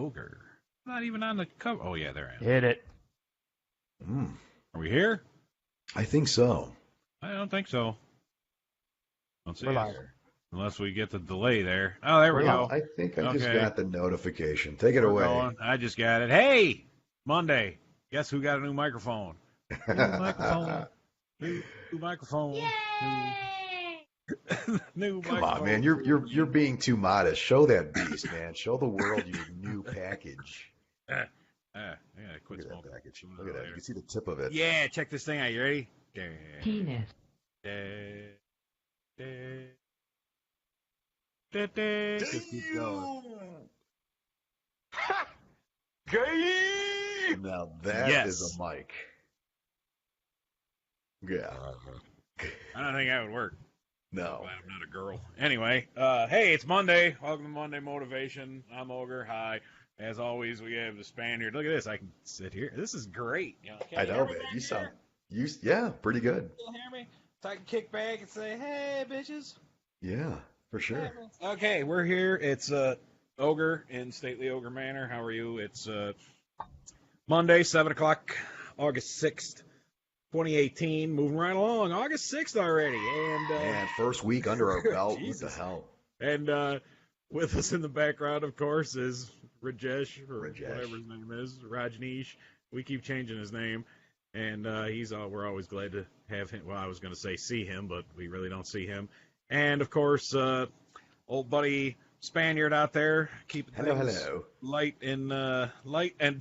Ogre. Not even on the cover. Oh, yeah, there I am. Hit it. Are we here? I think so. I don't think so. Don't see We're it. live. Unless we get the delay there. Oh, there we Well, go. I think I just Okay. got the notification. Take it We're away. going. I just got it. Hey, Monday. Guess who got a new microphone? New microphone. New microphone. New Come microphone. on, man. You're being too modest. Show that beast, man. Show the world your new package. Yeah, quit Look at smoking. that package. Look at that. You can see the tip of it. Yeah, check this thing out. You ready? Penis. Just keep going. Gay. Now that Yes. is a mic. Yeah. I don't think that would work. No. Glad I'm not a girl. Anyway, hey, it's Monday. Welcome to Monday Motivation. I'm Ogre. Hi. As always, we have the Spaniard. Look at this. I can sit here. This is great. You know, I know, man. You sound. Yeah, pretty good. Still hear me? So I can kick back and say, hey, bitches. Yeah, for sure. Okay, we're here. It's Ogre in Stately Ogre Manor. How are you? It's Monday, 7 o'clock, August 6th, 2018. Moving right along. August 6th already. And Man, first week under our belt. What the Jesus. hell? And with us in the background, of course, is Rajesh, or Rajesh. whatever his name is, Rajneesh. We keep changing his name. And we're always glad to have him. Well, I was going to say see him, but we really don't see him. And, of course, old buddy Spaniard out there, keeping things light and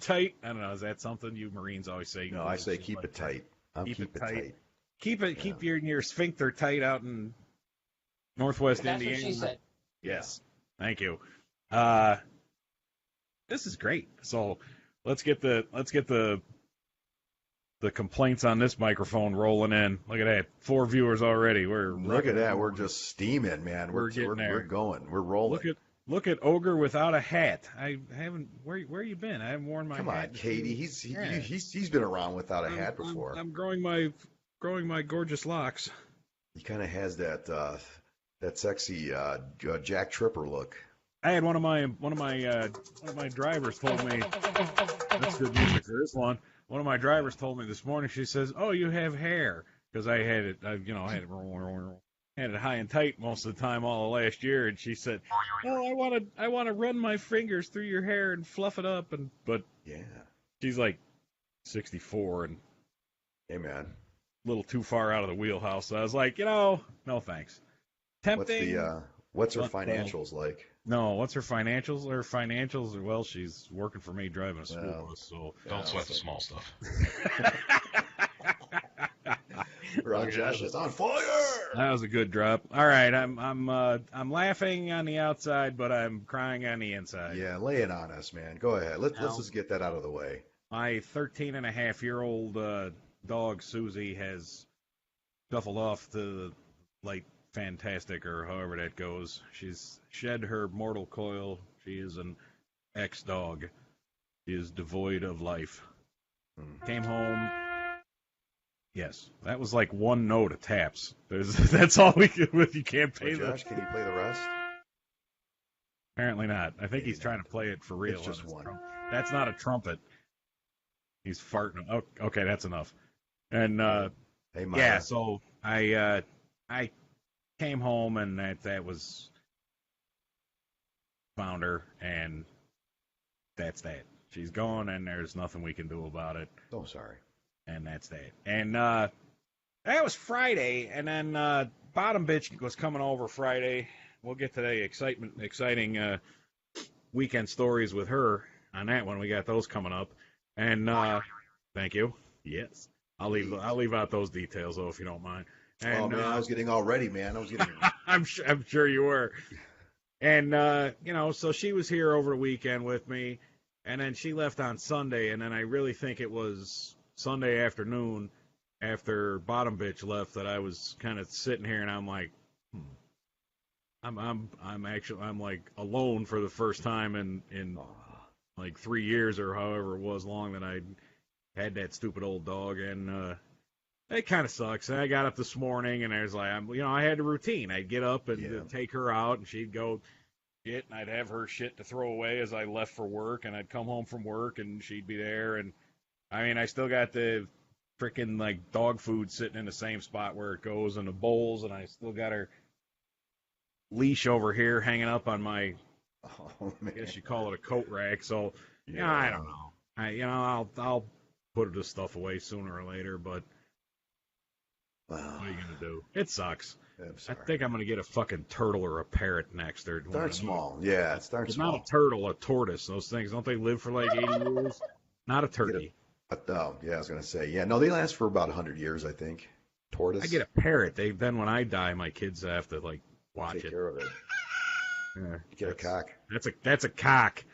tight. I don't know, is that something you Marines always say? No, I say keep it tight. I'll keep it tight. Keep your sphincter tight out in Northwest That's Indiana. what she said. Yes, thank you. This is great. So let's get the complaints on this microphone rolling in. Look at that, 4 viewers already. Look at that. We're just steaming, man. We're getting there. We're going. We're rolling. Look at Ogre without a hat. I haven't. Where you been? I haven't worn my hat. Come on, Katie. He's been around without a hat before. I'm growing my gorgeous locks. He kind of has that sexy Jack Tripper look. I had one of my drivers told me that's good music for this one. One of my drivers told me this morning. She says, "Oh, you have hair," because I had it. I had it high and tight most of the time all of last year. And she said, "Oh, I want to run my fingers through your hair and fluff it up." But Yeah. she's like 64 and Hey, man. a little too far out of the wheelhouse. So I was like, no thanks. Tempting. What's her But, financials like? No, what's her financials? Her financials are, well, she's working for me driving a school bus, so Don't sweat the small stuff. Rajesh is on fire. that was a good drop. All right, I'm laughing on the outside, but I'm crying on the inside. Yeah, lay it on us, man. Go ahead. Let's just get that out of the way. My 13-and-a-half-year-old dog Susie has shuffled off to light fantastic, or however that goes. She's shed her mortal coil. She is an ex-dog. She is devoid of life. Came home. Yes, that was like one note of taps. That's all we can. You can't pay that. Josh, can you play the rest? Apparently not. I think he's Maybe trying not. to play it for real. It's just on his one. That's not a trumpet. He's farting. Oh, okay, that's enough. And Hey, Maya. yeah, so I came home and that was found her, and that's that. She's gone, and there's nothing we can do about it, Oh, sorry. and that's that. And that was Friday, and then Bottom Bitch was coming over Friday. We'll get to the exciting weekend stories with her on that one. We got those coming up, and thank you. Yes, I'll leave out those details though, if you don't mind. And, Oh, man, I was getting all ready, man. I was getting. I'm sure you were. And so she was here over the weekend with me, and then she left on Sunday, and then I really think it was Sunday afternoon after Bottom Bitch left that I was kind of sitting here, and I'm like, I'm like alone for the first time in like 3 years or however it was long that I had that stupid old dog, and it kind of sucks. And I got up this morning, and I was like, I had a routine. I'd get up and take her out, and she'd go shit, and I'd have her shit to throw away as I left for work, and I'd come home from work, and she'd be there, and I mean, I still got the freaking like dog food sitting in the same spot where it goes in the bowls, and I still got her leash over here hanging up on my, Oh I guess man. you call it a coat rack. So, yeah, I Yeah. don't know. I'll put this stuff away sooner or later, but Well, what are you gonna do? It sucks. I'm I sorry. think I'm gonna get a fucking turtle or a parrot next. Or one Start of them. small. Yeah, start But not a small. turtle, a tortoise. Those things, don't they live for like 80 years? Not a Get turkey. oh, yeah, I was gonna say. Yeah, no, they last for about 100 years, I think. I Tortoise. get a parrot. Then when I die, my kids have to like watch Take it. care of it. Yeah, Get a cock. That's a cock.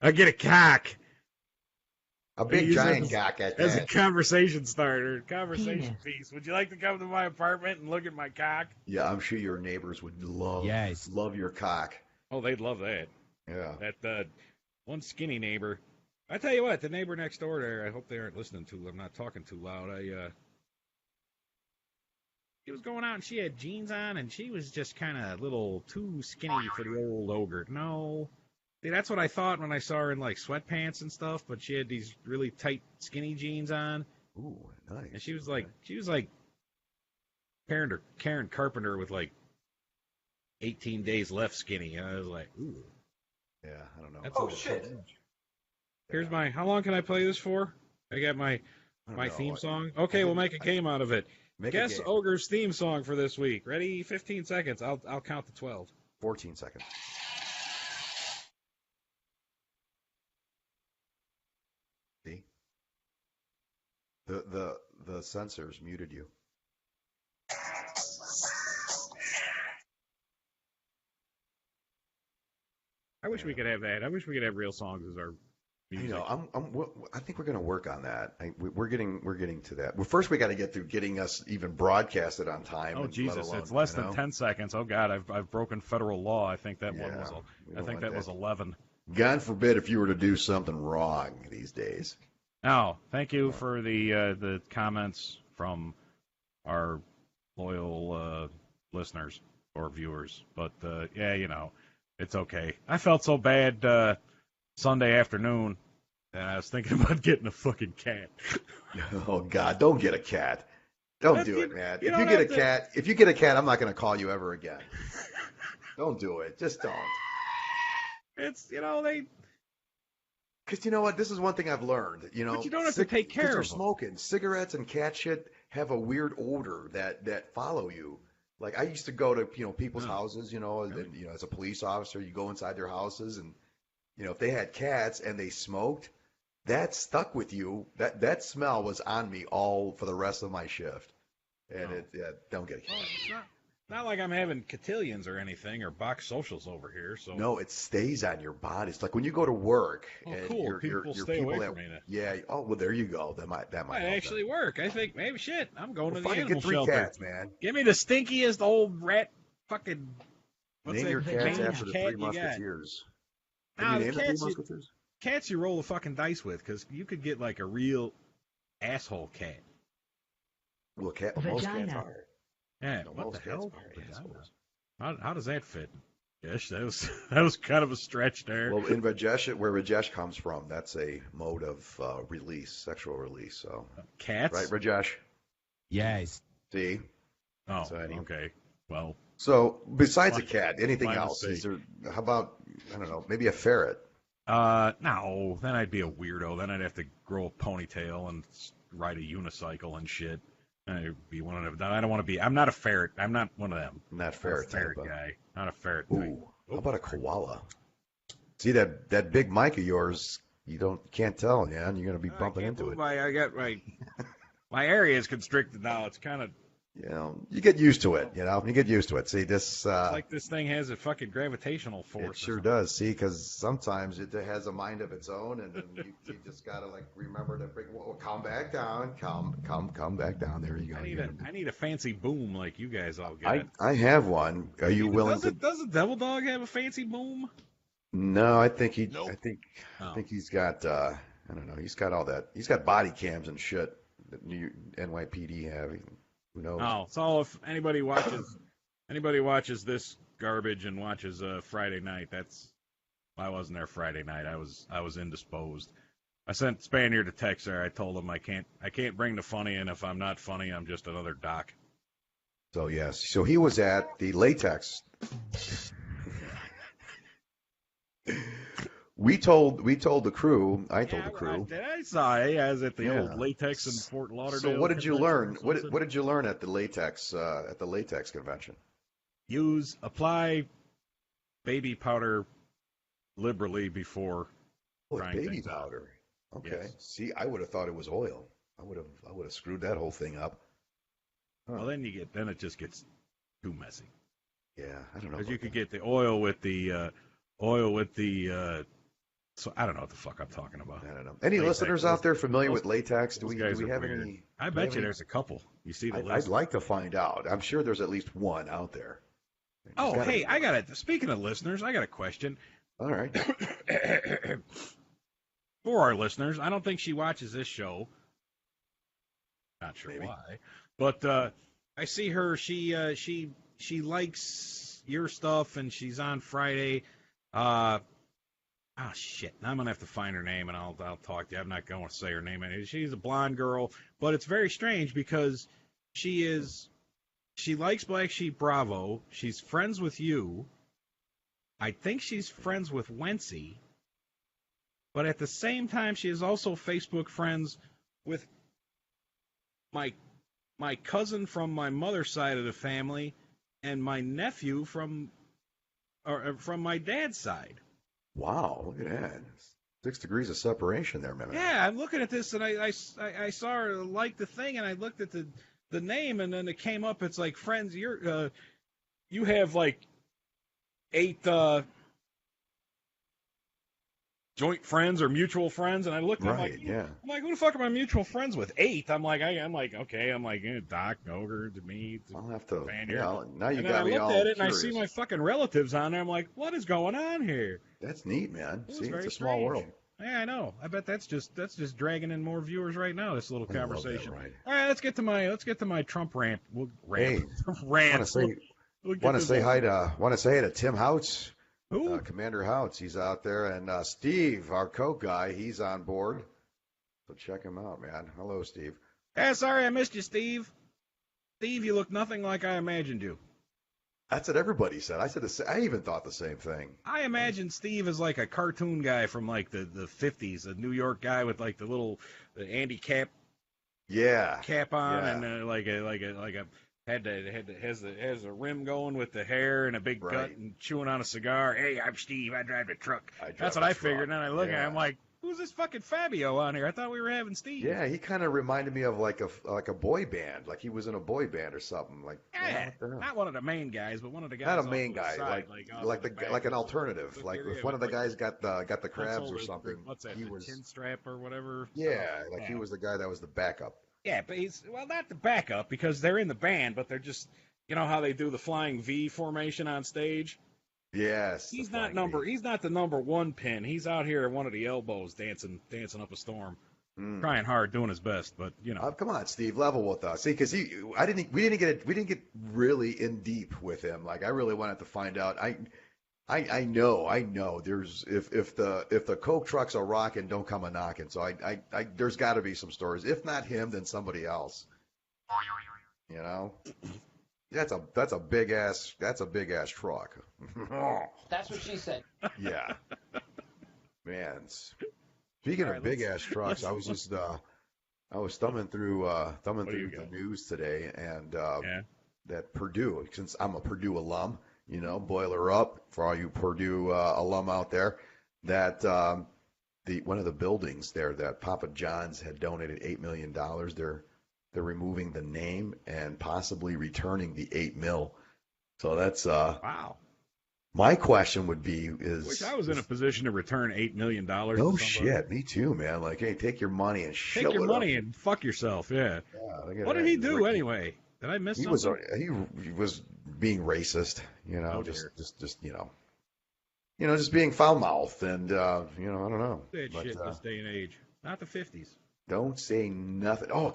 I get a cock. A We big use giant it cock at as a that. conversation starter, conversation Penis. piece. Would you like to come to my apartment and look at my cock? Yeah, I'm sure your neighbors would Yes. love your cock. Oh, they'd love that. Yeah. That one skinny neighbor. I tell you what, the neighbor next door there. I hope they aren't listening too. I'm not talking too loud. She was going out and she had jeans on and she was just kind of a little too skinny for the old ogre. No. See, that's what I thought when I saw her in like sweatpants and stuff, but she had these really tight skinny jeans on. Ooh, nice. And she was like Karen Carpenter with like 18 days left skinny. And I was like, ooh. Yeah, I don't know. That's a little too much. Here's my, how long can I play this for? I got my I don't know. theme song. Okay, we'll make a game out of it. Make a Guess game. Ogre's theme song for this week. Ready? 15 seconds. I'll count to 12. 14 seconds. See? The sensors muted you. I wish we could have that. I wish we could have real songs as our music. You know, I think we're going to work on that. We're getting to that. Well, first we got to get through getting us even broadcasted on time. Oh and let Jesus! alone, It's less you than know? 10 seconds. Oh God! I've broken federal law. I think that one Yeah, was. we I don't think want that was that. 11. God forbid if you were to do something wrong these days. Oh, thank you for the comments from our loyal listeners or viewers. But yeah, you know, it's okay. I felt so bad Sunday afternoon, and I was thinking about getting a fucking cat. Oh God, don't get a cat. Don't But do you- it, man. you If you don't get a have to- cat, if you get a cat, I'm not going to call you ever again. Don't do it. Just don't. It's they. Because you know what? This is one thing I've learned. You know, But you don't have to take care because of they're them. smoking. Cigarettes and cat shit have a weird odor that follow you. Like I used to go to people's Oh. houses. Really? And as a police officer, you go inside their houses, and if they had cats and they smoked, that stuck with you. That smell was on me all for the rest of my shift. And Oh. don't get a Well, cat. it's not like I'm having cotillions or anything or box socials over here. So No, it stays on your body. It's like when you go to work Oh, and cool. your People stay away from me then. yeah. Oh, well, there you go. That might might help actually work. I think maybe shit. I'm going them. to Well, the fucking animal get 3 shelter. cats, man. Give me the stinkiest old rat fucking. What's Name that your cats vagina after the cat 3 you got? Musketeers. Now, Can you the name the 3 cats, Musketeers? cats you roll the fucking dice with, because you could get like a real asshole cat. Well, most cats Vagina. are. Yeah, No, what the most cats hell? are Vagina. assholes. How does that fit? Yes, that was that was kind of a stretch there. Well, in Rajesh, where Rajesh comes from, that's a mode of release, sexual release. So, Cats? right, Rajesh? Yes. See? Oh, So anyway. okay. Well, So, besides a My- cat, anything my else? mistake. Is there? How about I don't know, maybe a ferret? no, then I'd be a weirdo. Then I'd have to grow a ponytail and ride a unicycle and shit. I'd be one of them. I don't want to be. I'm not a ferret. I'm not one of them. Not Not a ferret ferret type. guy. Not a ferret type. Ooh, how about a koala? See that big mic of yours? You can't tell, yeah. You're gonna be bumping I can't into move it. I got my area is constricted now. It's kind of You get used to it. You get used to it. See this? like this thing has a fucking gravitational force. It or sure something. does. See, because sometimes it has a mind of its own, and you just gotta like remember to bring. Well, calm back down. Come back down. There you go. I need a fancy boom like you guys all got. I have one. Are you willing to? Does the devil dog have a fancy boom? No, I think he. Nope. I Oh. think he's got. I don't know. He's got all that. He's got body cams and shit that NYPD have. Who knows? Oh, so if anybody watches this garbage and watches Friday night. I wasn't there Friday night. I was indisposed. I sent Spaniard a text there. I told him I can't bring the funny, and if I'm not funny, I'm just another doc. So yes, so he was at the latex. We told the crew. I told the crew. I saw it. I was at the old latex in Fort Lauderdale. So what did you learn? What did you learn at the latex convention? Apply baby powder liberally before frying baby things out. powder. Okay. Yes. See, I would have thought it was oil. I would have screwed that whole thing up. Huh. Well, then it just gets too messy. Yeah, I don't know. Because you could get the oil with the so I don't know what the fuck I'm talking about. I don't know. Any listeners out there familiar with latex? Do we have weird. any? I bet you there's a couple. You see the list? I'd like to find out. I'm sure there's at least one out there. Oh, hey, I got it. Speaking of listeners, I got a question. All right. For our listeners, I don't think she watches this show. Not sure why, but I see her. She likes your stuff, and she's on Friday. Shit! Now I'm gonna have to find her name, and I'll talk to you. I'm not going to say her name. She's a blonde girl, but it's very strange because she likes Black Sheep Bravo. She's friends with you. I think she's friends with Wency, but at the same time, she is also Facebook friends with my cousin from my mother's side of the family and my nephew from my dad's side. Wow, look at that. 6 degrees of separation there, man. Yeah, I'm looking at this, and I saw her like the thing, and I looked at the name, and then it came up. It's like, friends, you have like 8 joint friends or mutual friends, and I looked. Right, I'm like, who the fuck am I mutual friends with? 8. I'm like, okay. I'm like, Doc, Ogre, to me. I'll have to. Yeah, now you and got me all I looked at it, curious. and I see my fucking relatives on there. I'm like, what is going on here? That's neat, man. See, it's a strange. small world. Yeah, I know. I bet that's just dragging in more viewers right now. This little conversation. Right. All right, let's get to my Trump rant. Hey, rant. Want to say hi to Tim Houts. Who? Commander Houts, he's out there, and Steve, our Coke guy, he's on board. So check him out, man. Hello, Steve. Yeah, sorry I missed you, Steve. Steve, you look nothing like I imagined you. That's what everybody said. I even thought the same thing. I imagined Steve as like a cartoon guy from like the 50s, a New York guy with like the Andy cap. Yeah. Cap on and like a has a rim going with the hair and a big gut and chewing on a cigar. Hey, I'm Steve. I drive the truck. That's what I figured. And then I look at him, I'm like, who's this fucking Fabio on here? I thought we were having Steve. Yeah, he kind of reminded me of like a boy band, like he was in a boy band or something. Like not one of the main guys, but one of the guys. Not a main guy, side, like an alternative. Like if one of the guys got the crabs or something. What's that? He the was chin strap or whatever. Yeah, he was the guy that was the backup. Yeah, but he's not the backup because they're in the band, but they're just. You know how they do the flying V formation on stage? Yes. He's not the number 1 pin. He's out here at one of the elbows dancing up a storm. Trying hard, doing his best, but you know. Come on, Steve, level with us. See, because we didn't get really in deep with him. Like I really wanted to find out. I know. There's if the Coke trucks are rocking, don't come a knocking. So I there's got to be some stories. If not him, then somebody else. You know. That's a big ass truck. That's what she said. Yeah. Man. Speaking of big ass trucks, I was just I was thumbing through the news today, and that Purdue, since I'm a Purdue alum, you know, boiler up for all you Purdue alum out there, that one of the buildings there that Papa John's had donated $8 million. They're removing the name and possibly returning the $8 million. So that's wow. My question would be wish I was in a position to return $8 million. No shit, me too, man. Like, hey, take your money and shit. Take your money and fuck yourself. Yeah. What did he do anyway? Did I miss something? He was being racist. You know, just just being foul mouthed and I don't know. That shit in this day and age, not the 50s. Don't say nothing. Oh,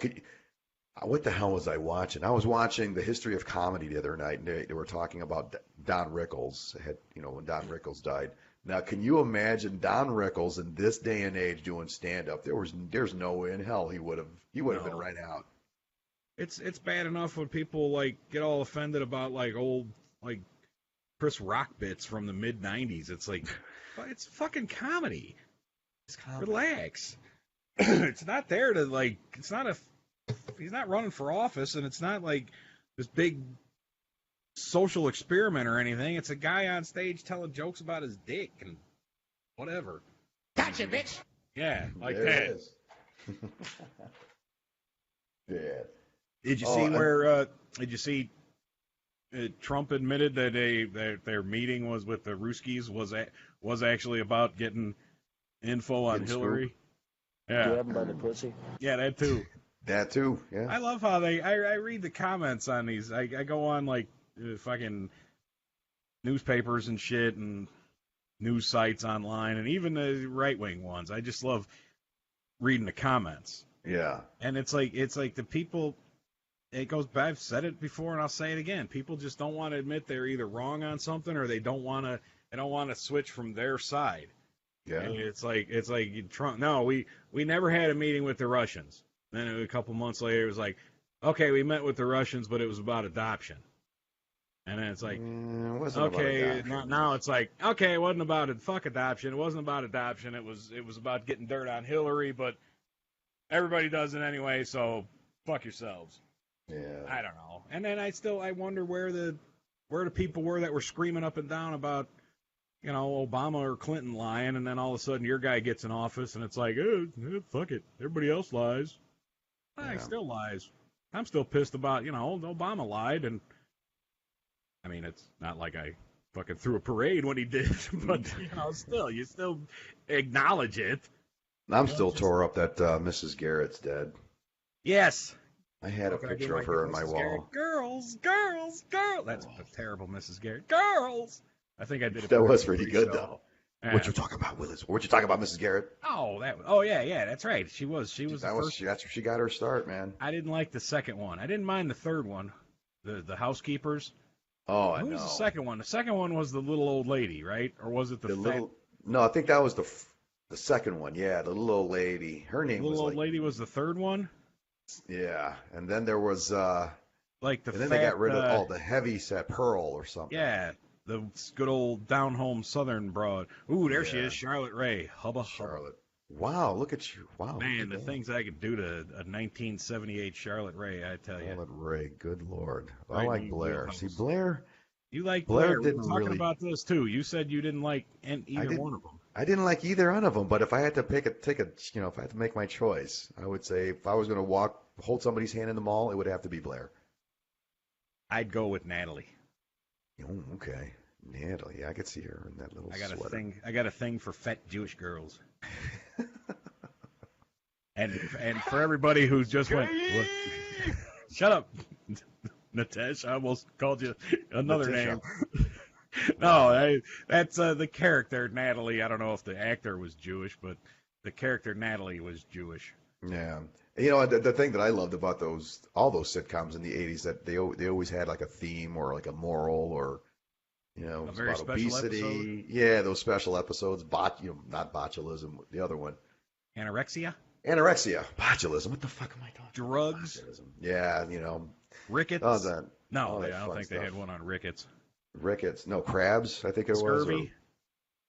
What the hell was I watching? I was watching the history of comedy the other night, and they were talking about Don Rickles. When Don Rickles died. Now, can you imagine Don Rickles in this day and age doing stand up? There's no way in hell he would have been No. right out. It's bad enough when people like get all offended about like old like Chris Rock bits from the mid '90s. It's like, it's fucking comedy. Relax. It's not there to like. It's not a. He's not running for office, and it's not like this big social experiment or anything. It's a guy on stage telling jokes about his dick and whatever. Gotcha, bitch. Yeah, like There that. it is. Yeah. Did you see where? Did you see? Trump admitted that their meeting was with the Ruskies was actually about getting info on Hillary. Do you Yeah, have them by the pussy? yeah, that too. That too. Yeah. I love how I read the comments on these. I go on like fucking newspapers and shit and news sites online and even the right wing ones. I just love reading the comments. Yeah. And it's like the people. It goes back. I've said it before and I'll say it again. People just don't want to admit they're either wrong on something or they don't want to switch from their side. Yeah. And it's like Trump. No, we never had a meeting with the Russians. Then a couple months later, it was like, okay, we met with the Russians, but it was about adoption. And then it's like, It wasn't about okay, adoption. now it's like, okay, it wasn't about it. Fuck adoption. It wasn't about adoption. It was about getting dirt on Hillary, but everybody does it anyway, so fuck yourselves. Yeah. I don't know. And then I wonder where the people were that were screaming up and down about, Obama or Clinton lying, and then all of a sudden your guy gets in office and it's like, fuck it, everybody else lies. He still lies. I'm still pissed about, Obama lied, and I mean, it's not like I fucking threw a parade when he did, but you still acknowledge it. I'm still tore up that Mrs. Garrett's dead. Yes. I had a picture of her on my wall. Girls. That's a terrible Mrs. Garrett. Girls. I think I did it. That was pretty good, show. though. Yeah. What you talking about, Willis? What you talking about, Mrs. Garrett? Oh yeah, that's right. She was the first. That's where she got her start, man. I didn't like the second one. I didn't mind the third one, the housekeepers. Oh, I know. Who was the second one? The second one was the little old lady, right? Or was it the fat... little? No, I think that was the second one. Yeah, the little old lady. Her name was little old lady was the third one. Yeah, and then there was like the. And then fat, they got rid of the heavy set Pearl or something. Yeah, the good old down home Southern broad. Ooh, there she is, Charlotte Rae. Hubba Charlotte. Wow, look at you. Wow. Man, the things I could do to a 1978 Charlotte Rae, I tell you. Charlotte Rae, good lord. Right, I like Blair. wheelhouse. See, Blair. You like Blair Blair? We were didn't talking really- about this too. You said you didn't like either one of them. I didn't like either one of them, but if I had to if I had to make my choice, I would say if I was going to hold somebody's hand in the mall, it would have to be Blair. I'd go with Natalie. Oh, okay. Natalie, I could see her in that little sweater. I got a thing for fat Jewish girls. and for everybody who's just went, what? Shut up, Natesh. I almost called you another name. No, that's the character Natalie. I don't know if the actor was Jewish, but the character Natalie was Jewish. Yeah. The thing that I loved about all those sitcoms in the 80s, that they always had like a theme or like a moral or, it was very about special obesity. episode? Yeah, those special episodes. Not botulism, the other one. Anorexia? Botulism. What the fuck am I talking Drugs? about? Botulism. Yeah, Rickets? Oh, that. No, all I that don't fun think they stuff. had one on rickets. Rickets. No, crabs, I think it was. Scurvy?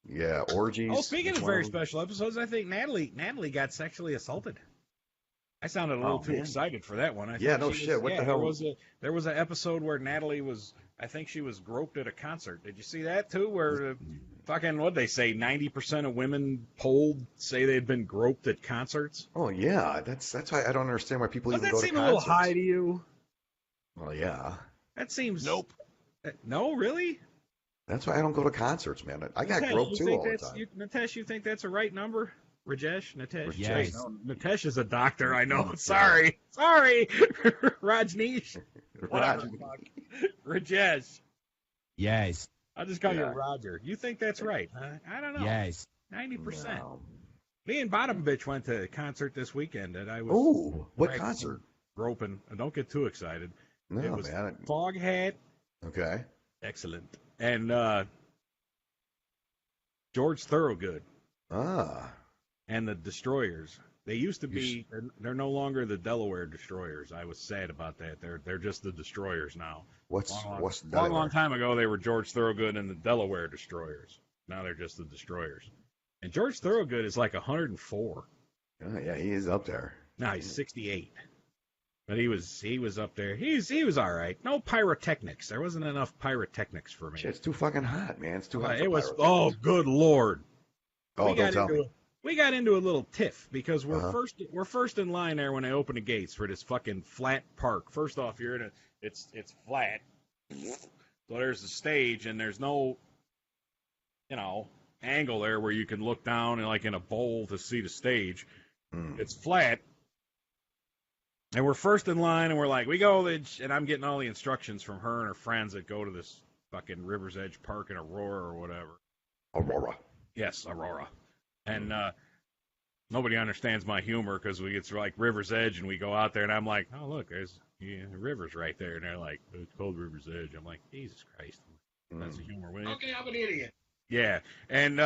Yeah, orgies. Oh, speaking Which of one very them? special episodes, I think Natalie got sexually assaulted. I sounded a little too man. excited for that one. Yeah, no shit. What the hell? There was an episode where Natalie was, I think she was groped at a concert. Did you see that too? Where fucking, what'd they say? 90% of women polled say they'd been groped at concerts. Oh yeah, that's why I don't understand why people Doesn't even that go seem to a little concerts. high to you? Well, yeah. That seems. Nope. No, really? That's why I don't go to concerts, man. I got Natesh, groped you too think all the that's- time. Natesh, you think that's a right number? Rajesh? Yes. No, Natesh is a doctor, I know. Sorry. Rajneesh. Whatever. Roger. Rajesh. Yes. I'll just call you Yeah. Roger. You think that's right? Huh? I don't know. Yes. 90%. No. Me and Bottom Bitch went to a concert this weekend that I was. Ooh, what Right. concert? groping. And don't get too excited. No, it was man. Fog Hat. Okay. Excellent. And George Thorogood Ah. and the Destroyers. They used to be. They're no longer the Delaware Destroyers. I was sad about that. They're just the Destroyers now. What's long time ago they were George Thorogood and the Delaware Destroyers. Now they're just the Destroyers. And George Thorogood is like 104. Oh, yeah, he is up there. No, he's 68. But he was up there. He was all right. No pyrotechnics. There wasn't enough pyrotechnics for me. Shit, it's too fucking hot, man. It's too hot. It was. Oh, good lord. Oh, don't tell me. We got into a little tiff because we're first in line there when they open the gates for this fucking flat park. First off, you're in a it's flat. So there's the stage and there's no angle there where you can look down and like in a bowl to see the stage. It's flat. And we're first in line and we're like, we go, and I'm getting all the instructions from her and her friends that go to this fucking River's Edge Park in Aurora or whatever. Aurora. Yes, Aurora. And nobody understands my humor because it's like River's Edge, and we go out there, and I'm like, oh, look, there's the river's right there. And they're like, it's called River's Edge. I'm like, Jesus Christ. That's the humor with it. Okay, I'm an idiot. Yeah. And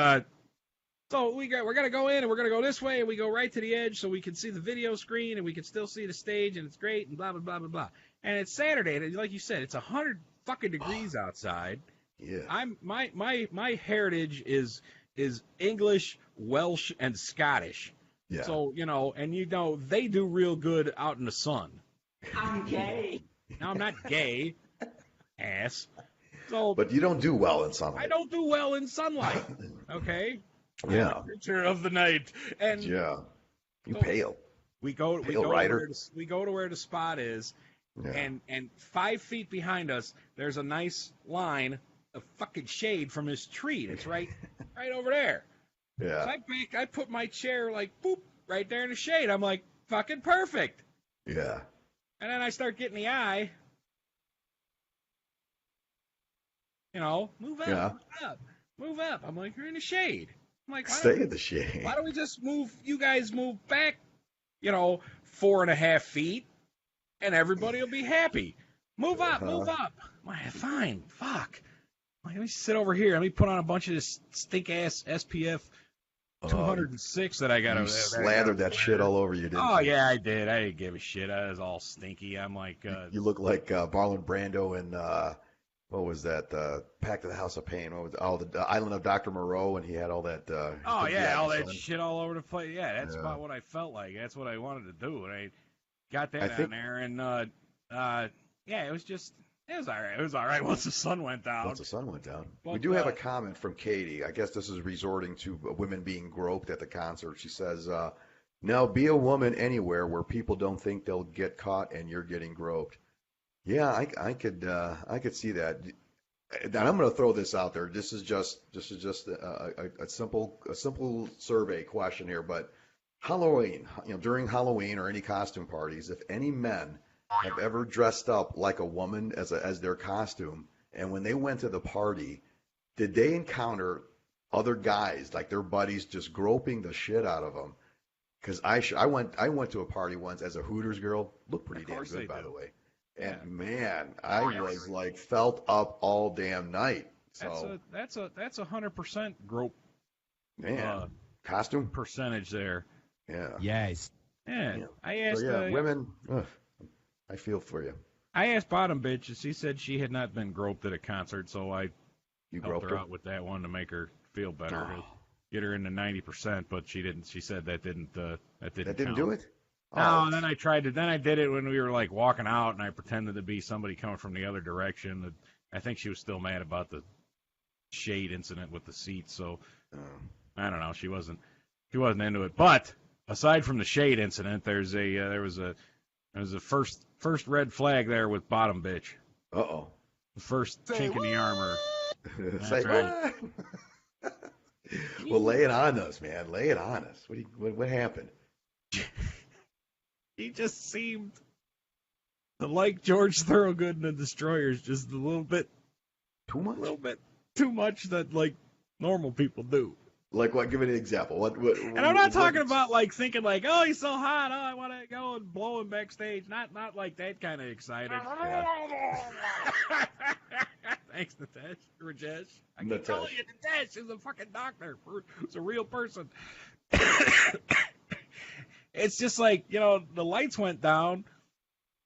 so we're going to go in, and we're going to go this way, and we go right to the edge so we can see the video screen, and we can still see the stage, and it's great, and blah, blah, blah, blah, blah. And it's Saturday, and like you said, it's 100 fucking degrees outside. Yeah. My heritage is English, Welsh, and Scottish. Yeah. So, and they do real good out in the sun. I'm gay. No, I'm not gay, ass. So, but you don't do well in sunlight. I don't do well in sunlight, okay? Yeah. I'm a creature of the night. And yeah. You so pale. We go to where the spot is, and 5 feet behind us, there's a nice line of fucking shade from his tree. It's right over there. Yeah. So I put my chair like boop right there in the shade. I'm like, fucking perfect. Yeah. And then I start getting the eye. Move up, move up. I'm like, you're in the shade. I'm like, stay in the shade. Why don't we just you guys move back, 4.5 feet, and everybody will be happy. Move up, move up. I'm like, fine, fuck. Let me sit over here. Let me put on a bunch of this stink-ass SPF 206 that I got over there. Slathered that shit all over you, didn't you? Oh, yeah, I did. I didn't give a shit. I was all stinky. I'm like... you look like Marlon Brando in, what was that, Pact of the House of Pain. What was the Island of Dr. Moreau, and he had all that... all that shit all over the place. Yeah, that's about what I felt like. That's what I wanted to do. And I got that on there, and, it was just... It was all right. It was all right once the sun went down. But, we do have a comment from Katie. I guess this is resorting to women being groped at the concert. She says, now be a woman anywhere where people don't think they'll get caught and you're getting groped. Yeah, I could see that. And I'm going to throw this out there. This is just a simple survey question here. But Halloween, during Halloween or any costume parties, if any men have ever dressed up like a woman as their costume, and when they went to the party, did they encounter other guys, like their buddies, just groping the shit out of them? Because I went to a party once as a Hooters girl, looked pretty damn good, by the way, and man, I was like felt up all damn night. So that's 100% grope. Man, costume percentage there. Yeah. Yes. Yeah. I asked. So, women. I feel for you. I asked Bottom Bitch, and she said she had not been groped at a concert, so I helped her out with that one to make her feel better, to get her into 90%. But she didn't. She said that didn't do it. No, and then I tried to. Then I did it when we were like walking out, and I pretended to be somebody coming from the other direction. I think she was still mad about the shade incident with the seats, so I don't know. She wasn't into it. But aside from the shade incident, there was a first red flag there with Bottom Bitch. Uh-oh. The first chink in the armor. That's right. Well, lay it on us, man. Lay it on us. What happened? He just seemed to like George Thorogood and the Destroyers just a little bit too much. A little bit too much that like normal people do. Like what? Give me an example. What? And I'm not talking about like thinking like, oh, he's so hot, oh, I want to go and blow him backstage. Not like that kind of excited. Thanks, Rajesh. I keep telling you, Natesh is a fucking doctor. It's a real person. It's just like, the lights went down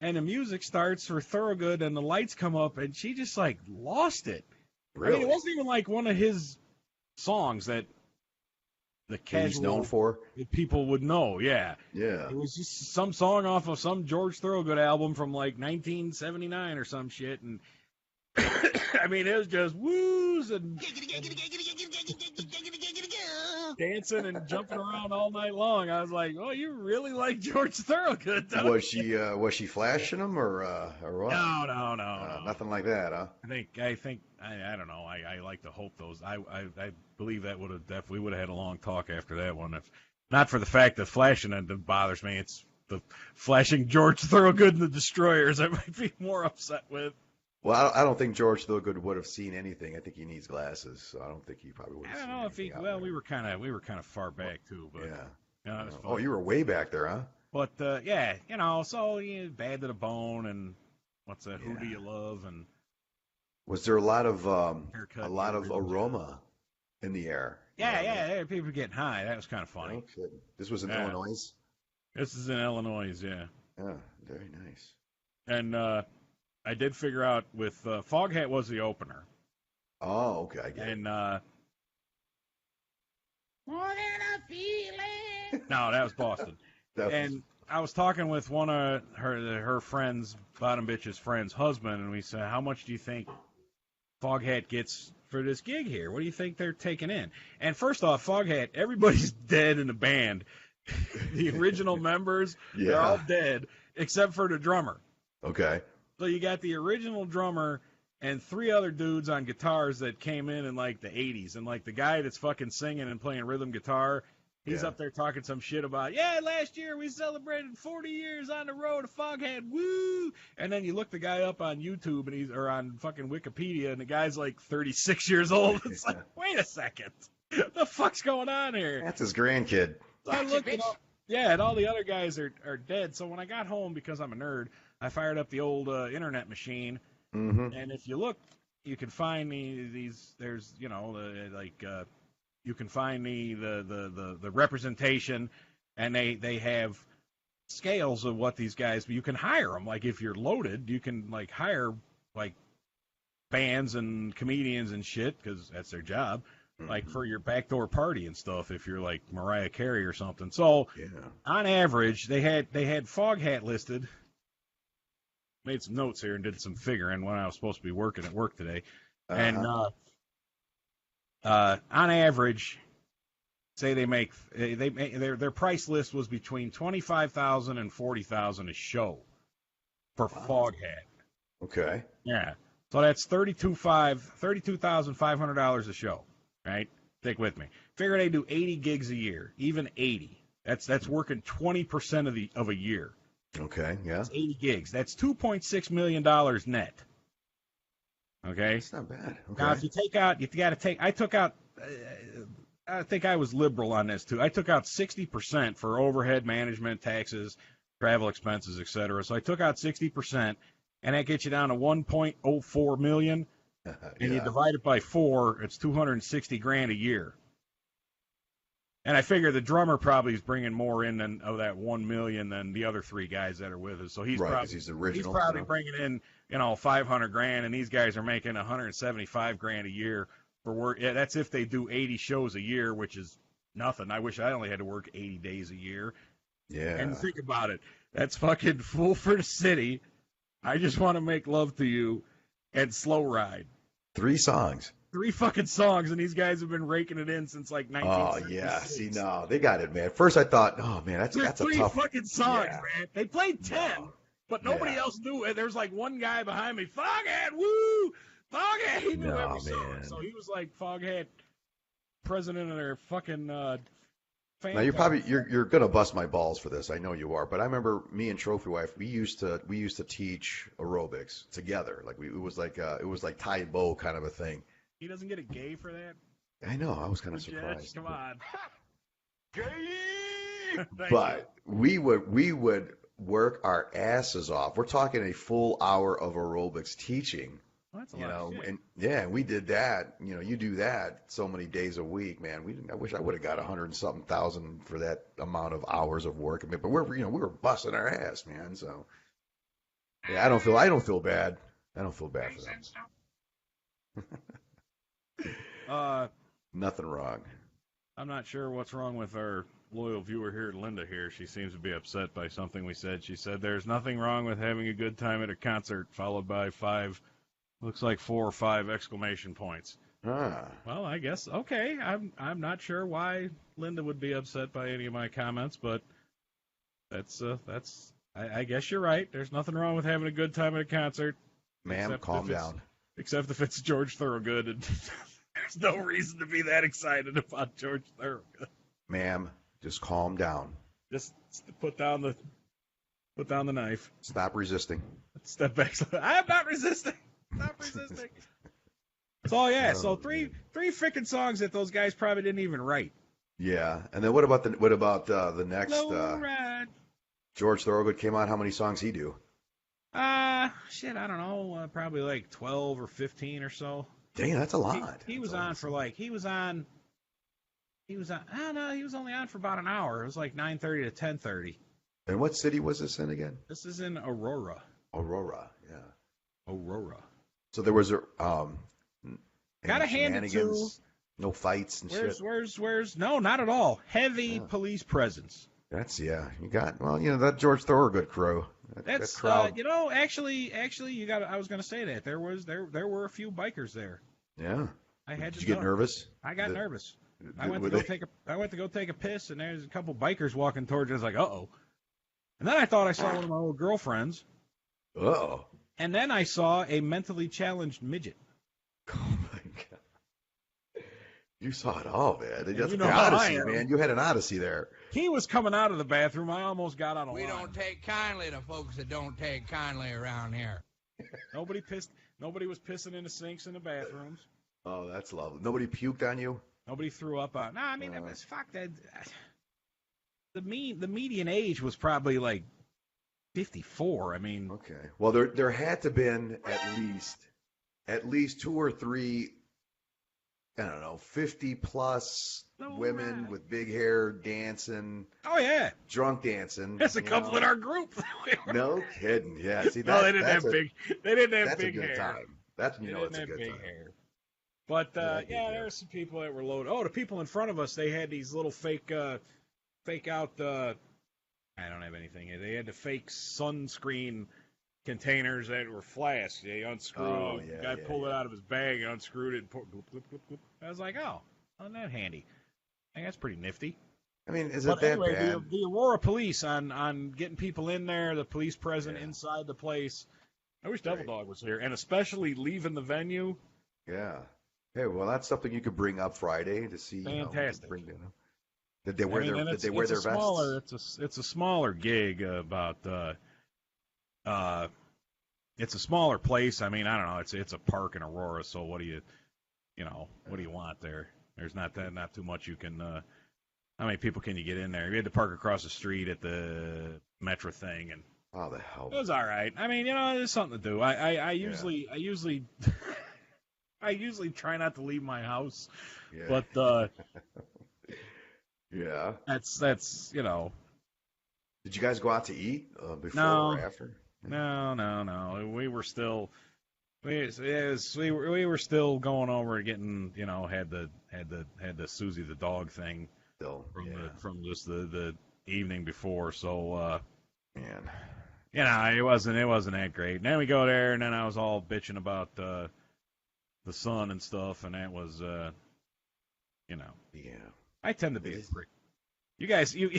and the music starts for Thorogood and the lights come up and she just like lost it. Really? I mean, it wasn't even like one of his songs that the casual he's known for people would know. Yeah. Yeah. It was just some song off of some George Thorogood album from like 1979 or some shit. And I mean, it was just woos and dancing and jumping around all night long. I was like, oh, you really like George Thorogood, don't you? Was she flashing him or what? No. Nothing like that, huh? I think I don't know. I like to hope those. I believe that would have definitely would have had a long talk after that one. If not for the fact that flashing it bothers me, it's the flashing George Thorogood and the Destroyers I might be more upset with. Well, I don't think George Thorogood would have seen anything. I think he needs glasses, so I don't think he probably would have. I seen don't know if he. anything out Well, there. we were kind of far back too, but yeah. it was fun. Oh, you were way back there, huh? But yeah, so Bad to the Bone and what's that? Who Do You Love? And was there a lot of Haircut, aroma in the air? Yeah, people were getting high. That was kind of funny. No kidding. This was in Illinois. This is in Illinois, yeah. Yeah, very nice. And I did figure out with Foghat was the opener. Oh, okay, I get it. And more than a feeling. No, that was Boston. And I was talking with one of her friends, Bottom Bitch's friend's husband, and we said, how much do you think Foghat gets for this gig here? What do you think they're taking in? And first off, Foghat, everybody's dead in the band. The original members, they're all dead, except for the drummer. Okay. So you got the original drummer and 3 other dudes on guitars that came in like the 80s. And like the guy that's fucking singing and playing rhythm guitar, he's up there talking some shit about, last year we celebrated 40 years on the road of Foghat, woo! And then you look the guy up on YouTube and or on fucking Wikipedia, and the guy's like 36 years old. It's like, wait a second. What the fuck's going on here? That's his grandkid. So I looked it up. Yeah, and all the other guys are dead. So when I got home, because I'm a nerd, I fired up the old internet machine. Mm-hmm. And if you look, you can find these. There's you can find the representation, and they have scales of what these guys. You can hire them. Like if you're loaded, you can like hire like bands and comedians and shit because that's their job. Like for your backdoor party and stuff, if you're like Mariah Carey or something. So on average, they had Foghat listed. Made some notes here and did some figuring when I was supposed to be working at work today. And on average, say they make their price list was between $25,000 and $40,000 a show for Foghat. Okay. Yeah. So that's $32,500 a show. Right? Stick with me. Figure they do 80 gigs a year, even 80. That's working 20% of a year. Okay, yeah. That's 80 gigs. That's $2.6 million net. Okay? That's not bad. Okay. Now, if you got to take, I took out, I think I was liberal on this too. I took out 60% for overhead management, taxes, travel expenses, etc. So I took out 60%, and that gets you down to $1.04 million. And you divide it by 4, it's $260,000 a year. And I figure the drummer probably is bringing more in of that $1 million than the other 3 guys that are with us. So he's probably bringing in $500,000, and these guys are making $175,000 a year for work. Yeah, that's if they do 80 shows a year, which is nothing. I wish I only had to work 80 days a year. Yeah. And think about it. That's fucking full for the city. I Just Want to Make Love to You and Slow Ride. 3 songs. 3 fucking songs, and these guys have been raking it in since like 1966. Oh yeah, see, no, they got it, man. First I thought, oh man, that's a tough. 3 fucking songs, man. They played 10, but nobody else knew it. There's like one guy behind me, Foghat, woo, Foghat. He knew every song, so he was like Foghat, president of their fucking. Now you're gonna bust my balls for this. I know you are, but I remember me and Trophy Wife. We used to teach aerobics together. Like it was like tie and bow kind of a thing. He doesn't get a gay for that. I know. I was kind of Judge, surprised. come on. Thank But we would work our asses off. We're talking a full hour of aerobics teaching. Well, that's a You lot know, of shit. and yeah, we did that. You know, you do that so many days a week, man. I wish I would have got 100 and something thousand for that amount of hours of work. But we were busting our ass, man. So yeah, I don't feel bad. I don't feel bad for them. Nothing wrong. I'm not sure what's wrong with our loyal viewer here, Linda here. She seems to be upset by something we said. She said there's nothing wrong with having a good time at a concert, followed by 4 or 5 exclamation points. Ah. Well, I guess okay. I'm not sure why Linda would be upset by any of my comments, but that's I guess you're right. There's nothing wrong with having a good time at a concert. Ma'am, calm down. Except if it's George Thorogood, and there's no reason to be that excited about George Thorogood. Ma'am, just calm down. Just put down the knife. Stop resisting. Step back. I'm not resisting. Not resisting. So yeah, so three freaking songs that those guys probably didn't even write. Yeah, and then what about the next? Low ride. George Thorogood came out. How many songs he do? Shit, I don't know. Probably like 12 or 15 or so. Dang, that's a lot. He was on for like he was on. I don't know. He was only on for about an hour. It was like 9:30 to 10:30. And what city was this in again? This is in Aurora. Aurora, yeah. Aurora. So there was Gotta hand it to. No fights and shit. Where's? No, not at all. Heavy police presence. That's you got that George Thorogood crew. That's that crowd. actually you got. I was gonna say that there were a few bikers there. Yeah. Did you get nervous? I got nervous. I went to go take a piss, and there's a couple bikers walking towards us. I was like, uh-oh. And then I thought I saw one of my old girlfriends. Uh-oh. And then I saw a mentally challenged midget. Oh my god. You saw it all, man. That's you know the how I odyssey, am. man. You had an odyssey there. He was coming out of the bathroom. I almost got out of line. We don't take kindly to folks that don't take kindly around here. Nobody was pissing in the sinks in the bathrooms. Oh, that's lovely. Nobody puked on you? Nobody threw up on. No, I mean, fuck that. The median age was probably like 54. I mean, okay. Well, there had to been at least 2 or 3, I don't know, 50 plus women with big hair dancing. Oh yeah, drunk dancing. There's a couple in our group. No kidding. Yeah. See, no, they didn't have big. They didn't have that's big a good hair. time. That's when you know it's a good big time. Hair. But there were some people that were loaded. Oh, the people in front of us, they had these little fake out. I don't have anything. They had the fake sunscreen containers that were flasks. They unscrewed. Oh, The guy pulled it out of his bag and unscrewed it. And poured, bloop, bloop, bloop, bloop. I was like, oh, isn't that handy? I think that's pretty nifty. I mean, is it that bad? The Aurora police on getting people in there, the police present inside the place. I wish Devil Dog was here, and especially leaving the venue. Yeah. Hey, well, that's something you could bring up Friday to see. Fantastic. Did they wear their vests? It's a smaller gig. It's a smaller place. I mean, I don't know. It's a park in Aurora. So what do you want there? There's not too much you can. How many people can you get in there? We had to park across the street at the Metro thing, and how the hell? It was all right. I mean, there's something to do. I usually I usually try not to leave my house, but yeah, that's Did you guys go out to eat before or after? No. We were still we were still going over getting had the Susie the dog thing still from just the evening before. So man, it wasn't that great. And then we go there, and then I was all bitching about the sun and stuff, and that was yeah. I tend to be a prick. You guys, you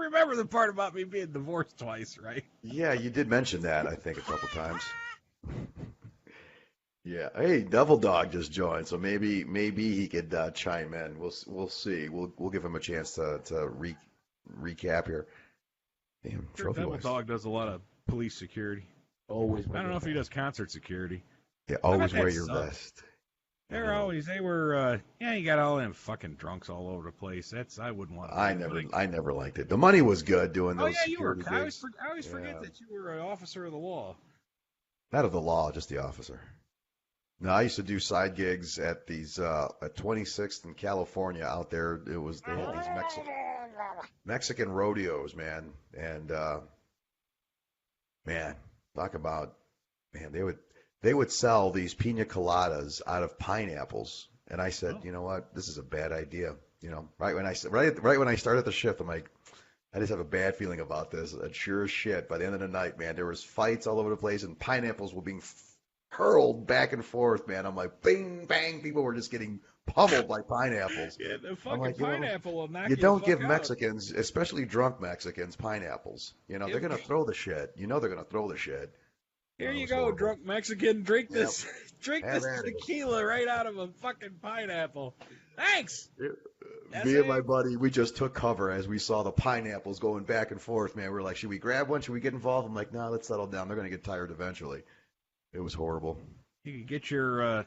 remember the part about me being divorced twice, right? Yeah, you did mention that, I think, a couple times. Yeah. Hey, Devil Dog just joined, so maybe he could chime in. We'll see. We'll give him a chance to recap here. Damn, trophy Devil Dog does a lot of police security. Always. I don't know if he does concert security. Yeah, always wear your vest. They were, you got all them fucking drunks all over the place. I wouldn't want to. I never liked it. The money was good doing Oh those yeah, you were. security gigs. I always forget that you were an officer of the law. Not of the law, just the officer. No, I used to do side gigs at these at 26th in California out there. They had these Mexican rodeos, man, and man, talk about they would sell these pina coladas out of pineapples, and I said, you know what, this is a bad idea. Right when I started the shift, I'm like, I just have a bad feeling about this. And sure as shit, by the end of the night, man, there was fights all over the place, and pineapples were being hurled back and forth, man. I'm like, bing, bang, people were just getting pummeled by pineapples. Yeah, the fucking like, pineapple will knock you don't give out. Mexicans, especially drunk Mexicans, pineapples. They're going to throw the shit. They're going to throw the shit. Here you go, horrible. Drunk Mexican. Drink this, drink this tequila right out of a fucking pineapple. Thanks. Me and my buddy, we just took cover as we saw the pineapples going back and forth, man. We were like, should we grab one? Should we get involved? I'm like, no, let's settle down. They're going to get tired eventually. It was horrible. You could get your